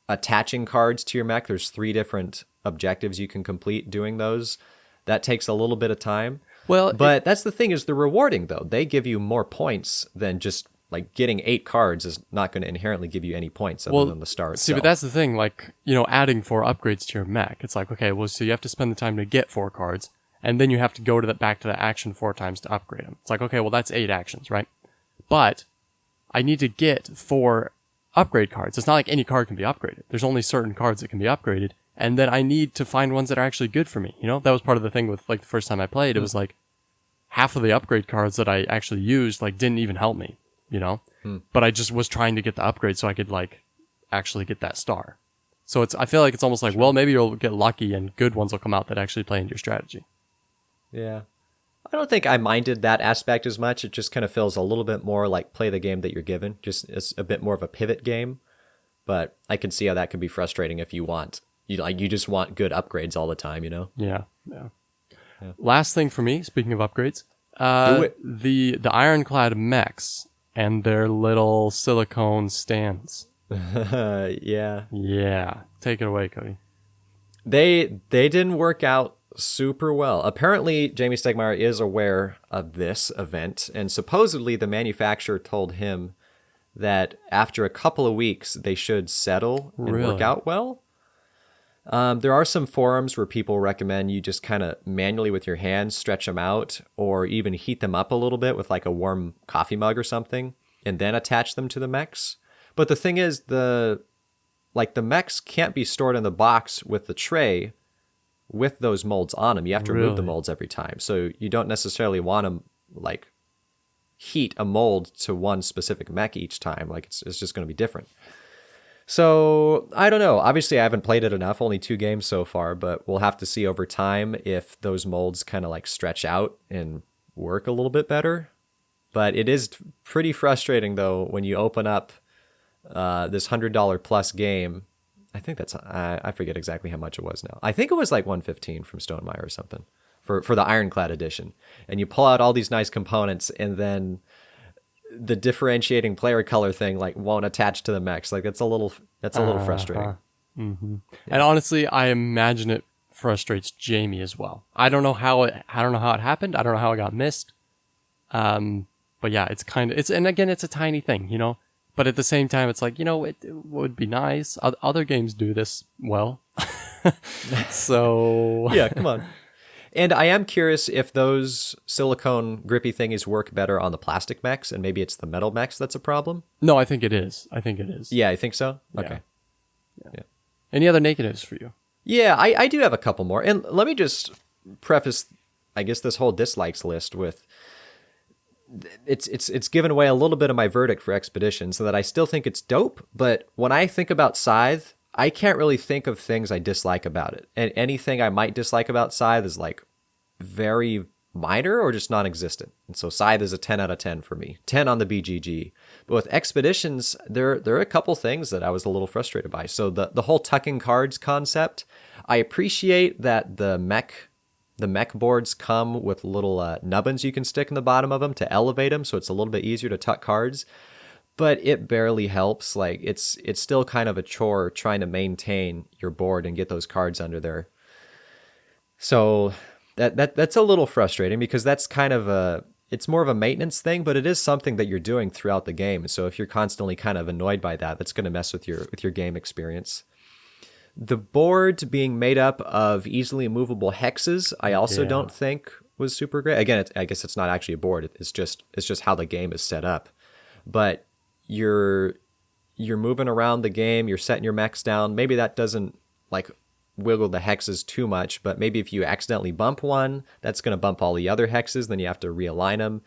attaching cards to your mech. There's 3 different objectives you can complete doing those. That takes a little bit of time. Well, But that's the thing, is they're rewarding though. They give you more points than just like getting 8 cards is not going to inherently give you any points other than the star itself. See, but that's the thing, like, adding 4 upgrades to your mech. It's like, okay, well, so you have to spend the time to get 4 cards, and then you have to go to back to the action 4 times to upgrade them. It's like, okay, well, that's 8 actions, right? But I need to get 4 upgrade cards. It's not like any card can be upgraded. There's only certain cards that can be upgraded, and then I need to find ones that are actually good for me. That was part of the thing with, like, the first time I played. It was like half of the upgrade cards that I actually used, like, didn't even help me, But I just was trying to get the upgrade so I could, like, actually get that star. So I feel like it's almost like, well, maybe you'll get lucky and good ones will come out that actually play into your strategy. Yeah. I don't think I minded that aspect as much. It just kind of feels a little bit more like play the game that you're given. Just it's a bit more of a pivot game. But I can see how that can be frustrating if you just want good upgrades all the time, Yeah. Last thing for me, speaking of upgrades, Do it. the ironclad mechs and their little silicone stands. Yeah. Yeah. Take it away, Cody. They didn't work out super well. Apparently, Jamie Stegmaier is aware of this event, and supposedly the manufacturer told him that after a couple of weeks, they should settle and work Really? out well. There are some forums where people recommend you just kind of manually with your hands stretch them out, or even heat them up a little bit with like a warm coffee mug or something, and then attach them to the mechs. But the thing is, the mechs can't be stored in the box with the tray with those molds on them. You have to remove the Really? molds every time. So you don't necessarily want to like heat a mold to one specific mech each time. Like it's just going to be different. So I don't know. Obviously, I haven't played it enough. Only 2 games so far, but we'll have to see over time if those molds kind of like stretch out and work a little bit better. But it is pretty frustrating though when you open up this $100 plus game. I think I forget exactly how much it was now. I think it was like $115 from Stonemaier or something for the Ironclad edition. And you pull out all these nice components, and then the differentiating player color thing like won't attach to the mechs. Like that's a little frustrating. Mm-hmm. And honestly, I imagine it frustrates Jamie as well. I don't know how it happened. I don't know how it got missed. But yeah, and again, it's a tiny thing, But at the same time, it's like, it would be nice. Other games do this well. So Yeah, come on. And I am curious if those silicone grippy thingies work better on the plastic mechs, and maybe it's the metal mechs that's a problem. No, I think it is. Yeah, I think so. Yeah. Okay. Yeah. Any other negatives for you? Yeah, I do have a couple more. And let me just preface, I guess, this whole dislikes list with it's given away a little bit of my verdict for Expedition, so that I still think it's dope. But when I think about Scythe, I can't really think of things I dislike about it. And anything I might dislike about Scythe is like very minor or just non-existent. And so Scythe is a 10 out of 10 for me. 10 on the BGG. But with Expeditions, there are a couple things that I was a little frustrated by. So the whole tucking cards concept, I appreciate that the mech boards come with little nubbins you can stick in the bottom of them to elevate them, so it's a little bit easier to tuck cards. But it barely helps. Like it's still kind of a chore trying to maintain your board and get those cards under there. So that's a little frustrating, because that's kind of it's more of a maintenance thing, but it is something that you're doing throughout the game. So if you're constantly kind of annoyed by that, that's going to mess with your game experience. The board being made up of easily movable hexes, I also Yeah. don't think was super great. Again, I guess it's not actually a board. It's just how the game is set up. But you're moving around the game. You're setting your mechs down. Maybe that doesn't like wiggle the hexes too much. But maybe if you accidentally bump one, that's going to bump all the other hexes. Then you have to realign them.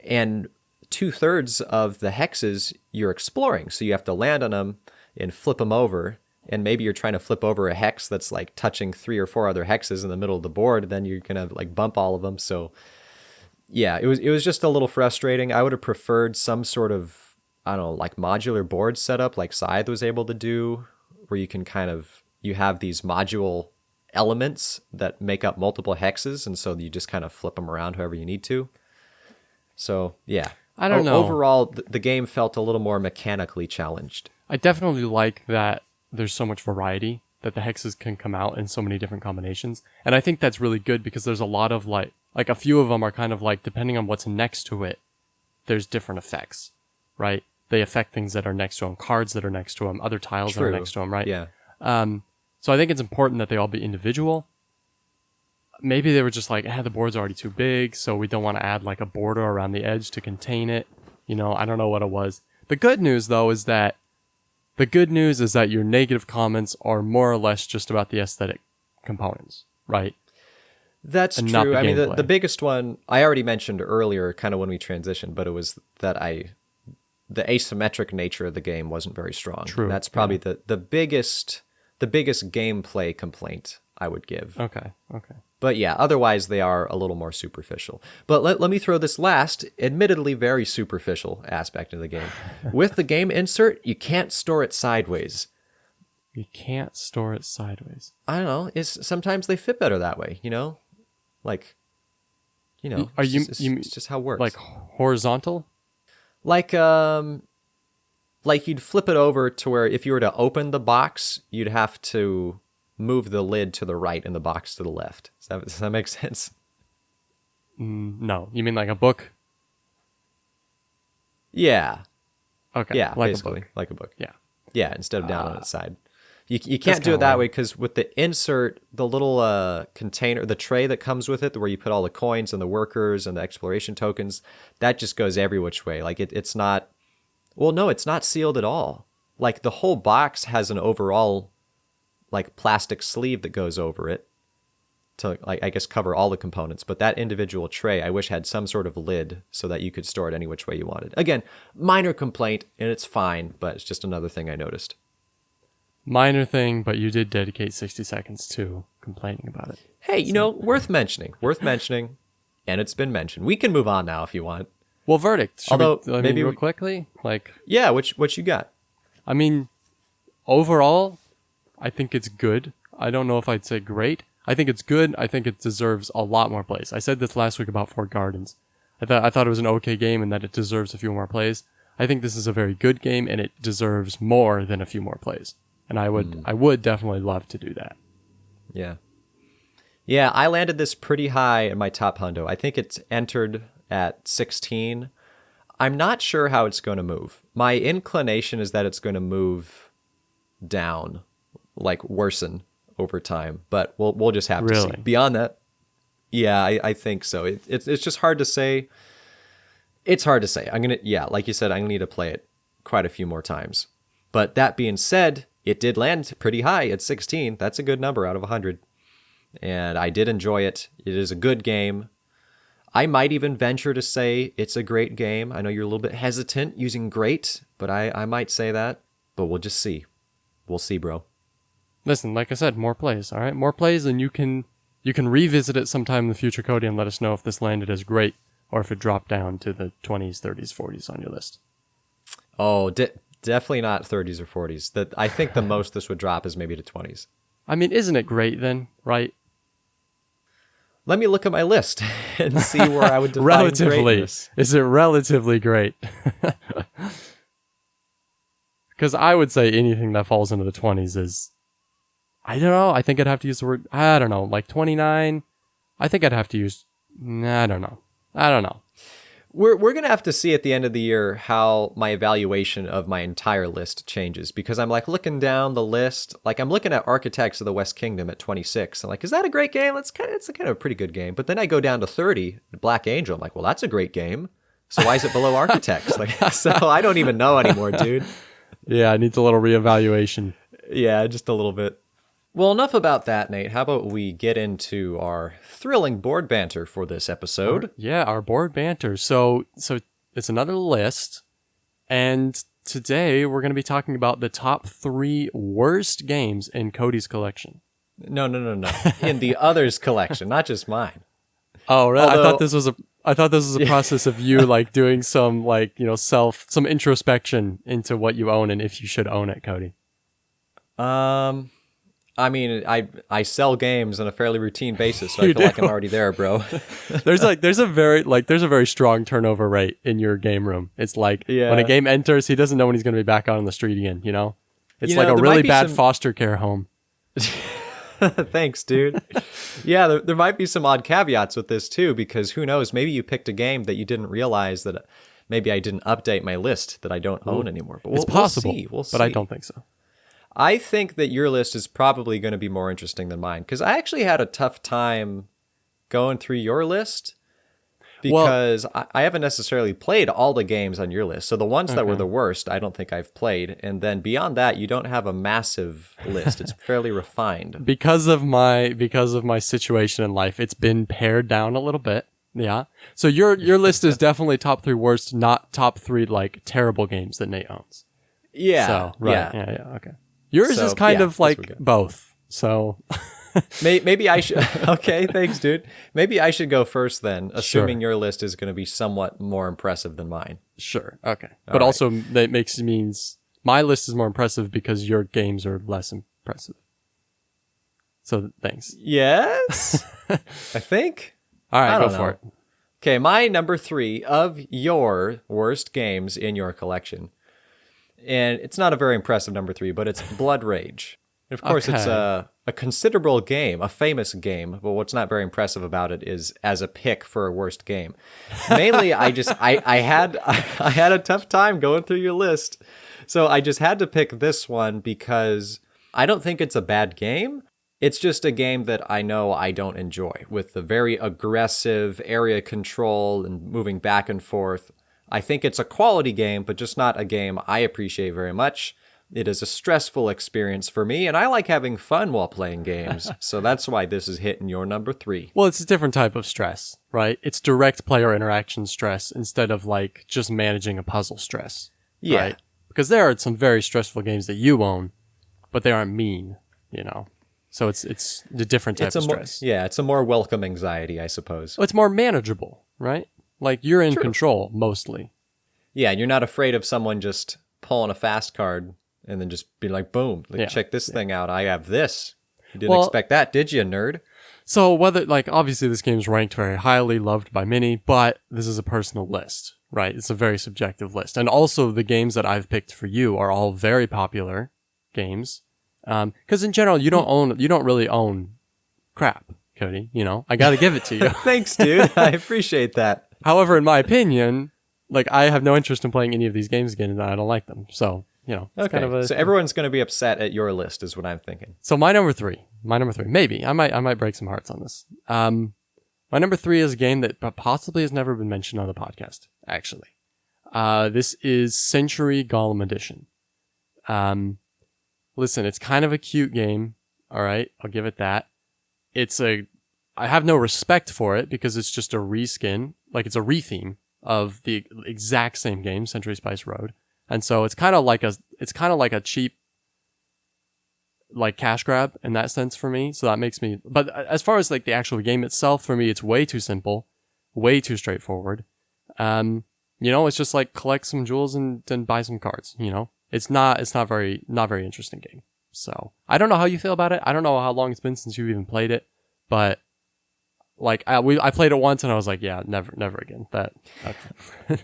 And 2/3 of the hexes you're exploring, so you have to land on them and flip them over. And maybe you're trying to flip over a hex that's like touching 3 or 4 other hexes in the middle of the board. Then you're gonna like bump all of them. So yeah, it was just a little frustrating. I would have preferred some sort of, I don't know, like modular board setup like Scythe was able to do, where you can you have these module elements that make up multiple hexes, and so you just kind of flip them around however you need to. So yeah, I don't know. Overall, the game felt a little more mechanically challenged. I definitely like that there's so much variety, that the hexes can come out in so many different combinations. And I think that's really good because there's a lot of like a few of them are kind of like, depending on what's next to it, there's different effects, right? They affect things that are next to them, cards that are next to them, other tiles that are next to them, right? Yeah. So I think it's important that they all be individual. Maybe they were just like, the board's already too big, so we don't want to add like a border around the edge to contain it. You know, I don't know what it was. The good news, though, is that your negative comments are more or less just about the aesthetic components, right? That's And not true. the I mean, gameplay. the biggest one I already mentioned earlier, kind of when we transitioned, but it was that the asymmetric nature of the game wasn't very strong. True, That's probably the biggest gameplay complaint I would give. Okay. But yeah, otherwise they are a little more superficial. But let me throw this last, admittedly very superficial aspect of the game. With the game insert, you can't store it sideways. You can't store it sideways. I don't know. Sometimes they fit better that way, you know? Like, you know, it's just how it works. Like horizontal? Like you'd flip it over to where if you were to open the box, you'd have to move the lid to the right and the box to the left. Does that make sense? No. You mean like a book? Yeah. Okay. Yeah, like basically. a book. Like a book. Yeah. Yeah, instead of down on its side. You can't do it kinda that lame. way because with the insert, the little container, the tray that comes with it, where you put all the coins and the workers and the exploration tokens, that just goes every which way. Like it's not, well, no, it's not sealed at all. Like the whole box has an overall like plastic sleeve that goes over it to, like, I guess cover all the components. But that individual tray, I wish had some sort of lid so that you could store it any which way you wanted. Again, minor complaint, and it's fine, but it's just another thing I noticed. Minor thing, but you did dedicate 60 seconds to complaining about it. Hey, you know, worth mentioning, and it's been mentioned. We can move on now if you want. Well, verdict. Although, Maybe maybe real we- quickly? Like, Yeah, what you got? I mean, overall, I think it's good. I don't know if I'd say great. I think it's good. I think it deserves a lot more plays. I said this last week about Fort Gardens. I thought it was an okay game and that it deserves a few more plays. I think this is a very good game and it deserves more than a few more plays. And I would definitely love to do that. Yeah. Yeah, I landed this pretty high in my top hundo. I think it's entered at 16. I'm not sure how it's going to move. My inclination is that it's going to move down, like worsen over time, but we'll just have to see. Really? Beyond that, yeah, I think so. It's just hard to say. It's hard to say. Like you said, I'm gonna need to play it quite a few more times. But that being said, it did land pretty high at 16. That's a good number out of 100. And I did enjoy it. It is a good game. I might even venture to say it's a great game. I know you're a little bit hesitant using great, but I might say that. But we'll just see. We'll see, bro. Listen, like I said, more plays, all right? More plays, and you can revisit it sometime in the future, Cody, and let us know if this landed as great or if it dropped down to the 20s, 30s, 40s on your list. Oh, definitely not 30s or 40s. I think the most this would drop is maybe to 20s. I mean, isn't it great then, right? Let me look at my list and see where I would define Relatively. greatness. Is it relatively great? Because I would say anything that falls into the 20s is, I don't know, I think I'd have to use the word, I don't know, like 29. I think I'd have to use, I don't know. We're gonna have to see at the end of the year how my evaluation of my entire list changes, because I'm like looking down the list, like I'm looking at Architects of the West Kingdom at 26. I'm like, is that a great game? It's kind of a pretty good game. But then I go down to 30, Black Angel. I'm like, well, that's a great game. So why is it below Architects? Like, so I don't even know anymore, dude. Yeah, it needs a little reevaluation. Yeah, just a little bit. Well, enough about that, Nate. How about we get into our thrilling board banter for this episode? Yeah, our board banter. So it's another list, and today we're going to be talking about the top 3 worst games in Cody's collection. No. In the others collection, not just mine. Oh, really? Although- I thought this was a process of you like doing some some introspection into what you own and if you should own it, Cody. I mean, I sell games on a fairly routine basis, so I feel like I'm already there, bro. There's a very strong turnover rate in your game room. It's like when a game enters, he doesn't know when he's going to be back out on the street again, you know? It's like a really bad foster care home. Thanks, dude. Yeah, there might be some odd caveats with this too, because who knows, maybe you picked a game that you didn't realize that maybe I didn't update my list that I don't own anymore. But it's possible, we'll see. But I don't think so. I think that your list is probably going to be more interesting than mine, because I actually had a tough time going through your list, because I haven't necessarily played all the games on your list. So the ones that were the worst, I don't think I've played. And then beyond that, you don't have a massive list. It's fairly refined. Because of my situation in life, it's been pared down a little bit. Yeah. So your list is definitely top 3 worst, not top 3 like terrible games that Nate owns. Yeah. So, right. Yeah. Okay. Yours is kind of like both. So maybe I should. Okay, thanks, dude. Maybe I should go first then, assuming your list is going to be somewhat more impressive than mine. Sure. Okay. But also that means my list is more impressive because your games are less impressive. So thanks. Yes, I think. All right, go for it. Okay, my number 3 of your worst games in your collection. And it's not a very impressive number 3, but it's Blood Rage. And of course, it's a considerable game, a famous game, but what's not very impressive about it is as a pick for a worst game. Mainly, I had a tough time going through your list, so I just had to pick this one because I don't think it's a bad game. It's just a game that I know I don't enjoy, with the very aggressive area control and moving back and forth. I think it's a quality game, but just not a game I appreciate very much. It is a stressful experience for me, and I like having fun while playing games. So that's why this is hitting your number 3. Well, it's a different type of stress, right? It's direct player interaction stress instead of like just managing a puzzle stress. Yeah. Right? Because there are some very stressful games that you own, but they aren't mean, you know? So it's a different type of stress. It's a more welcome anxiety, I suppose. Well, it's more manageable, right? Like you're in control mostly. Yeah, and you're not afraid of someone just pulling a fast card and then just be like, boom, check this thing out. I have this. You didn't expect that, did you, nerd? So whether, like, obviously this game's ranked very highly, loved by many, but this is a personal list, right? It's a very subjective list. And also the games that I've picked for you are all very popular games. Because in general, you don't really own crap, Cody. You know, I got to give it to you. Thanks, dude. I appreciate that. However, in my opinion, like I have no interest in playing any of these games again, and I don't like them. So, you know, it's kind of so everyone's going to be upset at your list, is what I'm thinking. So my number three, maybe I might break some hearts on this. My number 3 is a game that possibly has never been mentioned on the podcast. Actually, this is Century Golem Edition. Listen, it's kind of a cute game. All right, I'll give it that. I have no respect for it because it's just a reskin, like it's a retheme of the exact same game, Century Spice Road, and so it's kind of like a cheap, like cash grab in that sense for me. So that makes me. But as far as like the actual game itself, for me, it's way too simple, way too straightforward. You know, it's just like collect some jewels and then buy some cards. You know, it's not very interesting game. So I don't know how you feel about it. I don't know how long it's been since you've even played it, but like I played it once and I was like, yeah, never again. Okay.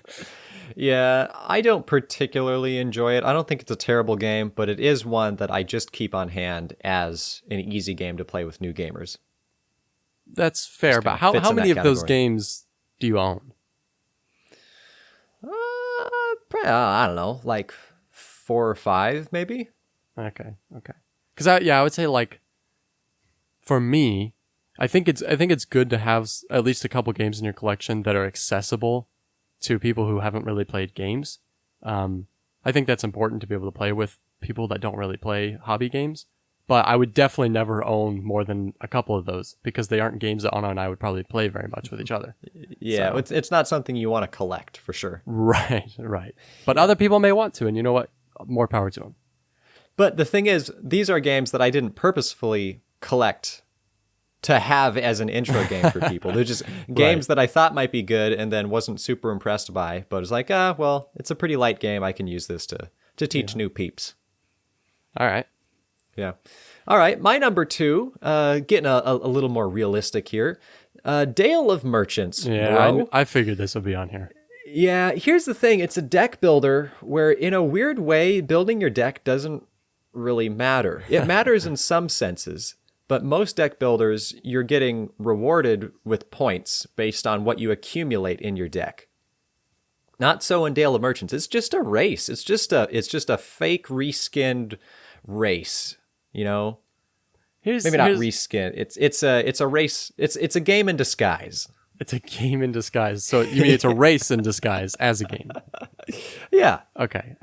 Yeah, I don't particularly enjoy it. I don't think it's a terrible game, but it is one that I just keep on hand as an easy game to play with new gamers. That's fair, but how many of those games do you own? I don't know, like 4 or 5 maybe. Okay. Because I would say like for me, I think it's good to have at least a couple games in your collection that are accessible to people who haven't really played games. I think that's important to be able to play with people that don't really play hobby games. But I would definitely never own more than a couple of those because they aren't games that Anna and I would probably play very much with each other. Yeah, So- it's not something you want to collect for sure. Right. But other people may want to, and you know what? More power to them. But the thing is, these are games that I didn't purposefully collect to have as an intro game for people. They're just games that I thought might be good and then wasn't super impressed by, but it's like, well, it's a pretty light game. I can use this to teach new peeps. All right. Yeah. All right. My number 2, getting a little more realistic here. Dale of Merchants. Yeah, bro. I figured this would be on here. Yeah, here's the thing. It's a deck builder where, in a weird way, building your deck doesn't really matter. It matters in some senses, but most deck builders, you're getting rewarded with points based on what you accumulate in your deck. Not so in Dale of Merchants. It's just a race. It's just a fake reskinned race. You know, maybe not reskin. It's a race. It's a game in disguise. It's a game in disguise. So you mean it's a race in disguise as a game? Yeah. Okay.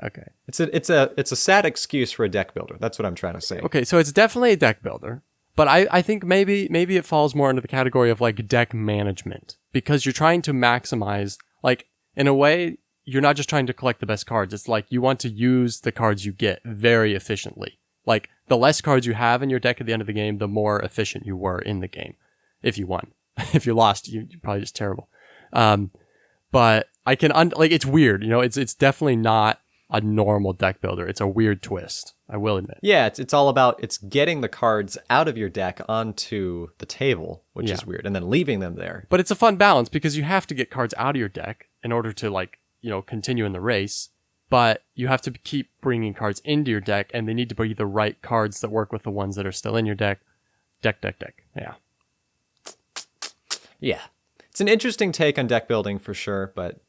It's a sad excuse for a deck builder. That's what I'm trying to say. Okay, so it's definitely a deck builder, but I think maybe it falls more into the category of like deck management because you're trying to maximize, like in a way, you're not just trying to collect the best cards. It's like you want to use the cards you get very efficiently. Like the less cards you have in your deck at the end of the game, the more efficient you were in the game. If you won. If you lost, you're probably just terrible. But I can, it's weird, you know, it's definitely not a normal deck builder. It's a weird twist, I will admit. Yeah, it's all about, it's getting the cards out of your deck onto the table, which is weird, and then leaving them there. But it's a fun balance because you have to get cards out of your deck in order to, like, you know, continue in the race. But you have to keep bringing cards into your deck, and they need to be the right cards that work with the ones that are still in your deck. Deck. Yeah. Yeah. It's an interesting take on deck building for sure, but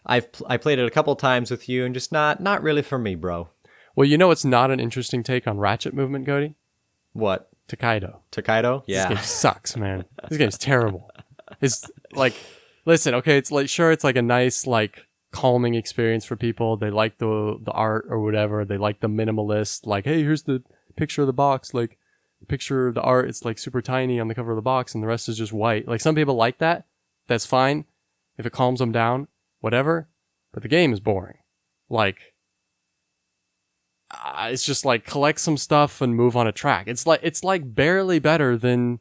I played it a couple times with you and just not really for me, bro. Well, you know it's not an interesting take on ratchet movement, Cody? What? Takedo. Yeah. This game sucks, man. This game's terrible. It's like, listen, okay, it's like, sure, it's like a nice, like, calming experience for people. They like the art or whatever. They like the minimalist, like, hey, here's the picture of the box, like, picture of the art, it's like super tiny on the cover of the box and the rest is just white. Like some people like that. That's fine. If it calms them down, whatever. But the game is boring. Like, it's just like collect some stuff and move on a track. It's like barely better than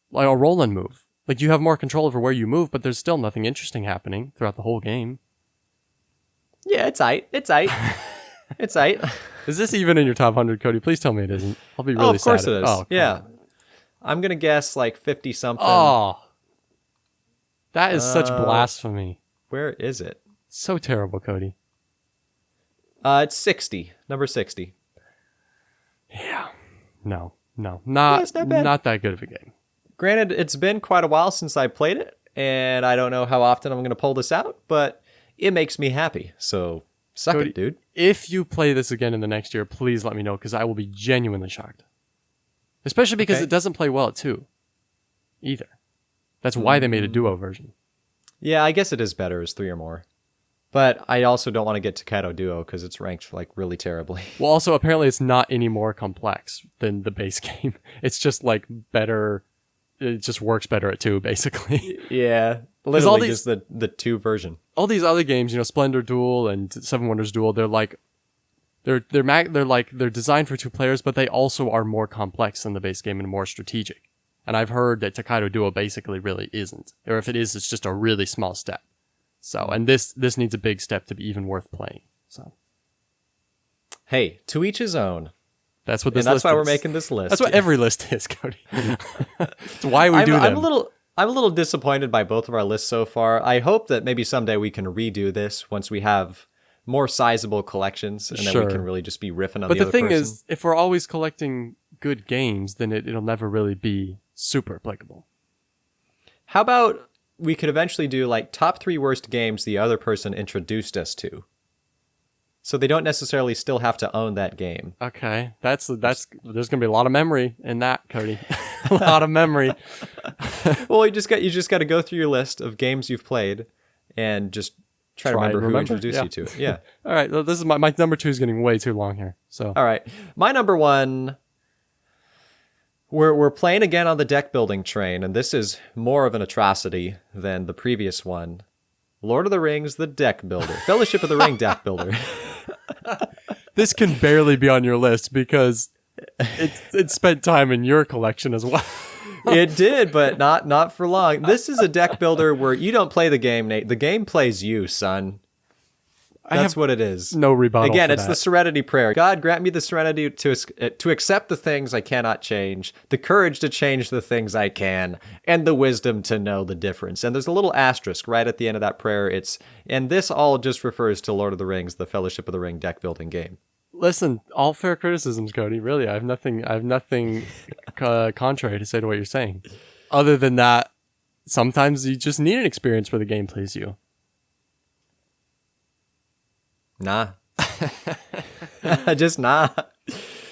like a roll and move. Like you have more control over where you move, but there's still nothing interesting happening throughout the whole game. Yeah, it's aight. It's aight. Is this even in your top 100, Cody? Please tell me it isn't. I'll be really sad. Of course it is. Oh, yeah. I'm going to guess like 50 something. Oh. That is such blasphemy. Where is it? So terrible, Cody. It's 60. Number 60. Yeah. No. it's not bad. Not that good of a game. Granted, it's been quite a while since I played it, and I don't know how often I'm going to pull this out, but it makes me happy. So suck Cody, it, dude. If you play this again in the next year, please let me know, because I will be genuinely shocked. Especially because it doesn't play well at 2 either. That's why they made a duo version. Yeah, I guess it is better as 3 or more. But I also don't want to get Takedo Duo because it's ranked like really terribly. Well, also, apparently it's not any more complex than the base game. It's just like better. It just works better at 2, basically. Yeah. Literally just the 2 version. All these other games, you know, Splendor Duel and Seven Wonders Duel, they're like, they're designed for 2 players, but they also are more complex than the base game and more strategic. And I've heard that Takedo Duo basically really isn't. Or if it is, it's just a really small step. So, and this needs a big step to be even worth playing. So, hey, to each his own. That's what this and list is. that's why we're making this list. That's what every list is, Cody. It's why we do them. I'm a little disappointed by both of our lists so far. I hope that maybe someday we can redo this once we have more sizable collections, and then we can really just be riffing on the other person. But the thing is, if we're always collecting good games, then it'll never really be super applicable. How about we could eventually do like top 3 worst games the other person introduced us to? So they don't necessarily still have to own that game. Okay, that's there's gonna be a lot of memory in that, Cody. A lot of memory. Well, you just got to go through your list of games you've played and just try to remember who introduced you to it. Yeah. All right, well, this is my number 2 is getting way too long here. So All right. My number 1, we're playing again on the deck building train, and this is more of an atrocity than the previous one. Lord of the Rings, the deck builder. Fellowship of the Ring deck builder. this can barely be on your list because it spent time in your collection as well. It did, but not for long. This is a deck builder where you don't play the game, Nate. The game plays you, son. That's what it is. No rebuttal. Again, for it's that. the serenity prayer. God, grant me the serenity to accept the things I cannot change, the courage to change the things I can, and the wisdom to know the difference. And there's a little asterisk right at the end of that prayer. And this all just refers to Lord of the Rings, the Fellowship of the Ring deck building game. Listen, all fair criticisms, Cody. Really, I have nothing contrary to say to what you're saying. Other than that, sometimes you just need an experience where the game plays you. Nah. Just nah.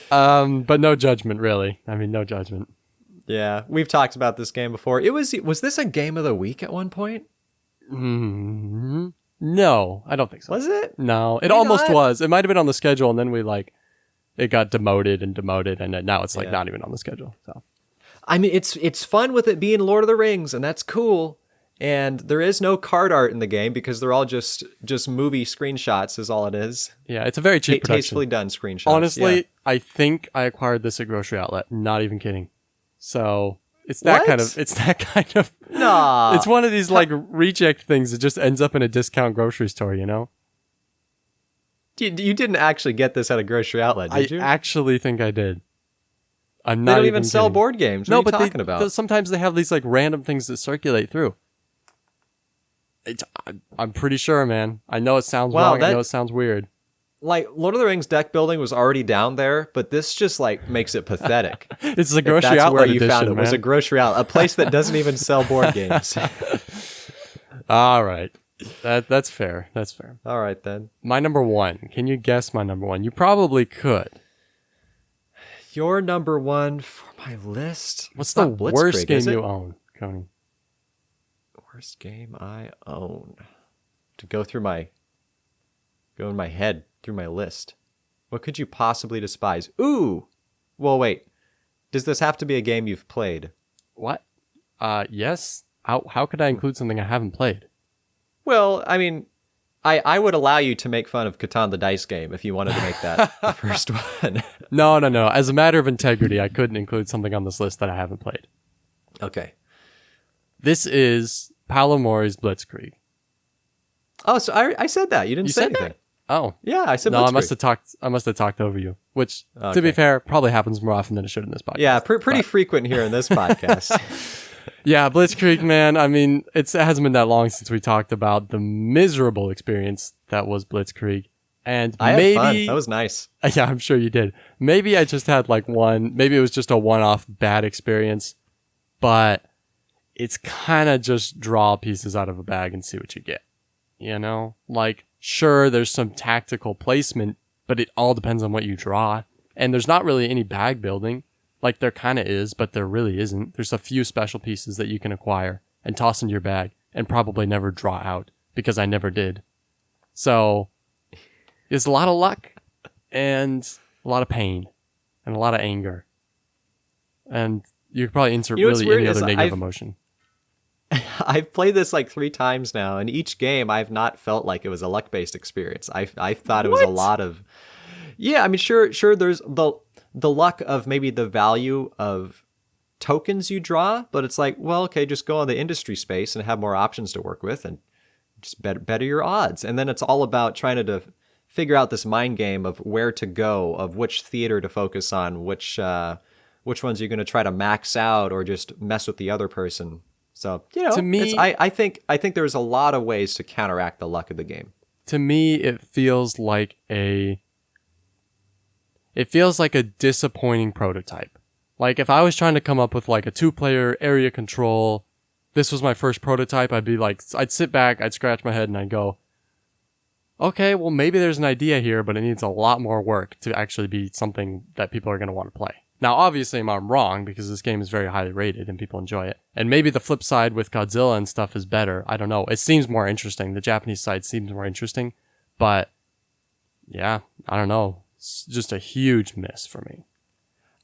But no judgment, really. I mean, no judgment. Yeah, we've talked about this game before. Was this a game of the week at one point? Mm-hmm. No, I don't think so. Was it? No, it Maybe almost not. was. It might have been on the schedule, and then it got demoted, and then now it's like not even on the schedule. So, I mean, it's fun with it being Lord of the Rings, and that's cool. And there is no card art in the game because they're all just movie screenshots is all it is. yeah, it's a very cheap production. Tastefully done screenshots. Honestly, yeah. I think I acquired this at grocery outlet. Not even kidding. So it's that What? kind of. It's that kind of. Nah. It's one of these like reject things that just ends up in a discount grocery store. You know. You didn't actually get this at a grocery outlet, did you? I actually think I did. I'm They not don't even sell kidding. board games. What No, are you but talking about? sometimes they have these like random things that circulate through. I'm pretty sure, man. I know it sounds Wow, wrong. I know it sounds weird. Like, Lord of the Rings deck building was already down there, but this just, like, makes it pathetic. It's a If grocery that's outlet where you edition, found it, man. was a grocery outlet, a place that doesn't even sell board games. All right, that's fair. That's fair. All right, then. My number 1. Can you guess my number 1? You probably could. Your number 1 for my list? What's It's the not Blitzkrieg, worst game is it? you own, Cody? Worst game I own. To go in my head through my list. What could you possibly despise? Ooh! Well, wait. Does this have to be a game you've played? What? Yes. How could I include something I haven't played? Well, I mean, I would allow you to make fun of Catan the Dice Game if you wanted to make that the first one. No. As a matter of integrity, I couldn't include something on this list that I haven't played. Okay. This is Paolo Mori's Blitzkrieg. Oh, so I said that. You didn't You say said anything. that? Oh. Yeah, I said No, I Blitzkrieg. must have talked over you, which, to Okay. be fair, probably happens more often than it should in this podcast. Yeah, pretty frequent here in this podcast. Yeah, Blitzkrieg, man. I mean, it hasn't been that long since we talked about the miserable experience that was Blitzkrieg. And I had maybe fun. That was nice. Yeah, I'm sure you did. Maybe I just had maybe it was just a one-off bad experience, but it's kind of just draw pieces out of a bag and see what you get. You know? Like, sure, there's some tactical placement, but it all depends on what you draw. And there's not really any bag building. Like, there kind of is, but there really isn't. There's a few special pieces that you can acquire and toss into your bag and probably never draw out, because I never did. So, there's a lot of luck and a lot of pain and a lot of anger. And you could probably insert You know what's really weird any is other negative emotion. I've played this like 3 times now, and each game I've not felt like it was a luck-based experience. I thought it was a lot of... Yeah, I mean, sure, there's the luck of maybe the value of tokens you draw, but it's like, well, okay, just go on the industry space and have more options to work with and just better your odds. And then it's all about trying to figure out this mind game of where to go, of which theater to focus on, which ones you're going to try to max out or just mess with the other person. So, you know, To me- I think there's a lot of ways to counteract the luck of the game. To me, it feels like a disappointing prototype. Like, if I was trying to come up with like a 2-player area control, this was my first prototype, I'd sit back, I'd scratch my head, and I'd go, okay, well, maybe there's an idea here, but it needs a lot more work to actually be something that people are going to want to play. Now, obviously, I'm wrong because this game is very highly rated and people enjoy it. And maybe the flip side with Godzilla and stuff is better. I don't know. It seems more interesting. The Japanese side seems more interesting. But, yeah, I don't know. It's just a huge miss for me.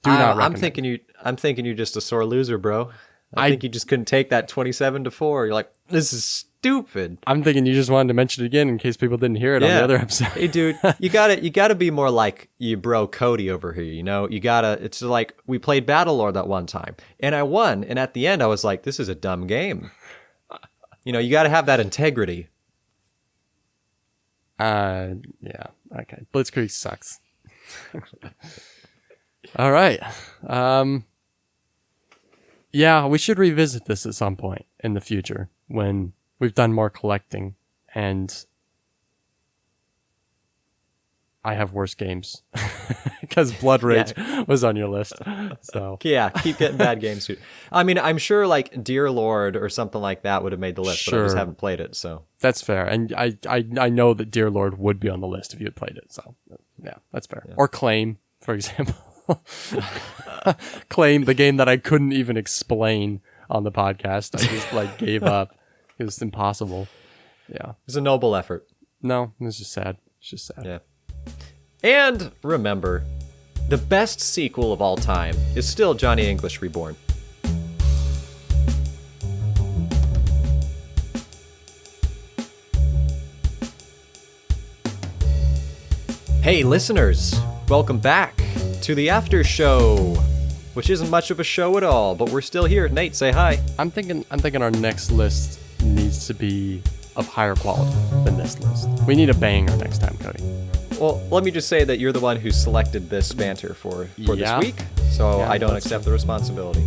Do not recommend. I'm thinking you're just a sore loser, bro. I think you just couldn't take that 27-4. You're like, this is stupid. I'm thinking you just wanted to mention it again in case people didn't hear it on the other episode. Hey, dude, you gotta be more like you bro Cody over here. You know, it's like we played Battlelord that one time, and I won, and at the end I was like, this is a dumb game. You know, you gotta have that integrity. Yeah, okay. Blitzkrieg sucks. All right. Yeah, we should revisit this at some point in the future when we've done more collecting and I have worse games because Blood Rage was on your list. So yeah, keep getting bad games too. I mean, I'm sure like Dear Lord or something like that would have made the list, but I just haven't played it. So that's fair, and I know that Dear Lord would be on the list if you had played it. So yeah, that's fair. Yeah. Or Claim, for example. Claim, the game that I couldn't even explain on the podcast. I just like gave up. It was impossible. Yeah, it was a noble effort. No, it was just sad. It's just sad. Yeah. And remember, the best sequel of all time is still Johnny English Reborn. Hey listeners, welcome back to the after show, which isn't much of a show at all, but we're still here. Nate, say hi. I'm thinking our next list needs to be of higher quality than this list. We need a banger next time, Cody. Well, let me just say that you're the one who selected this banter for this week, so I don't accept the responsibility.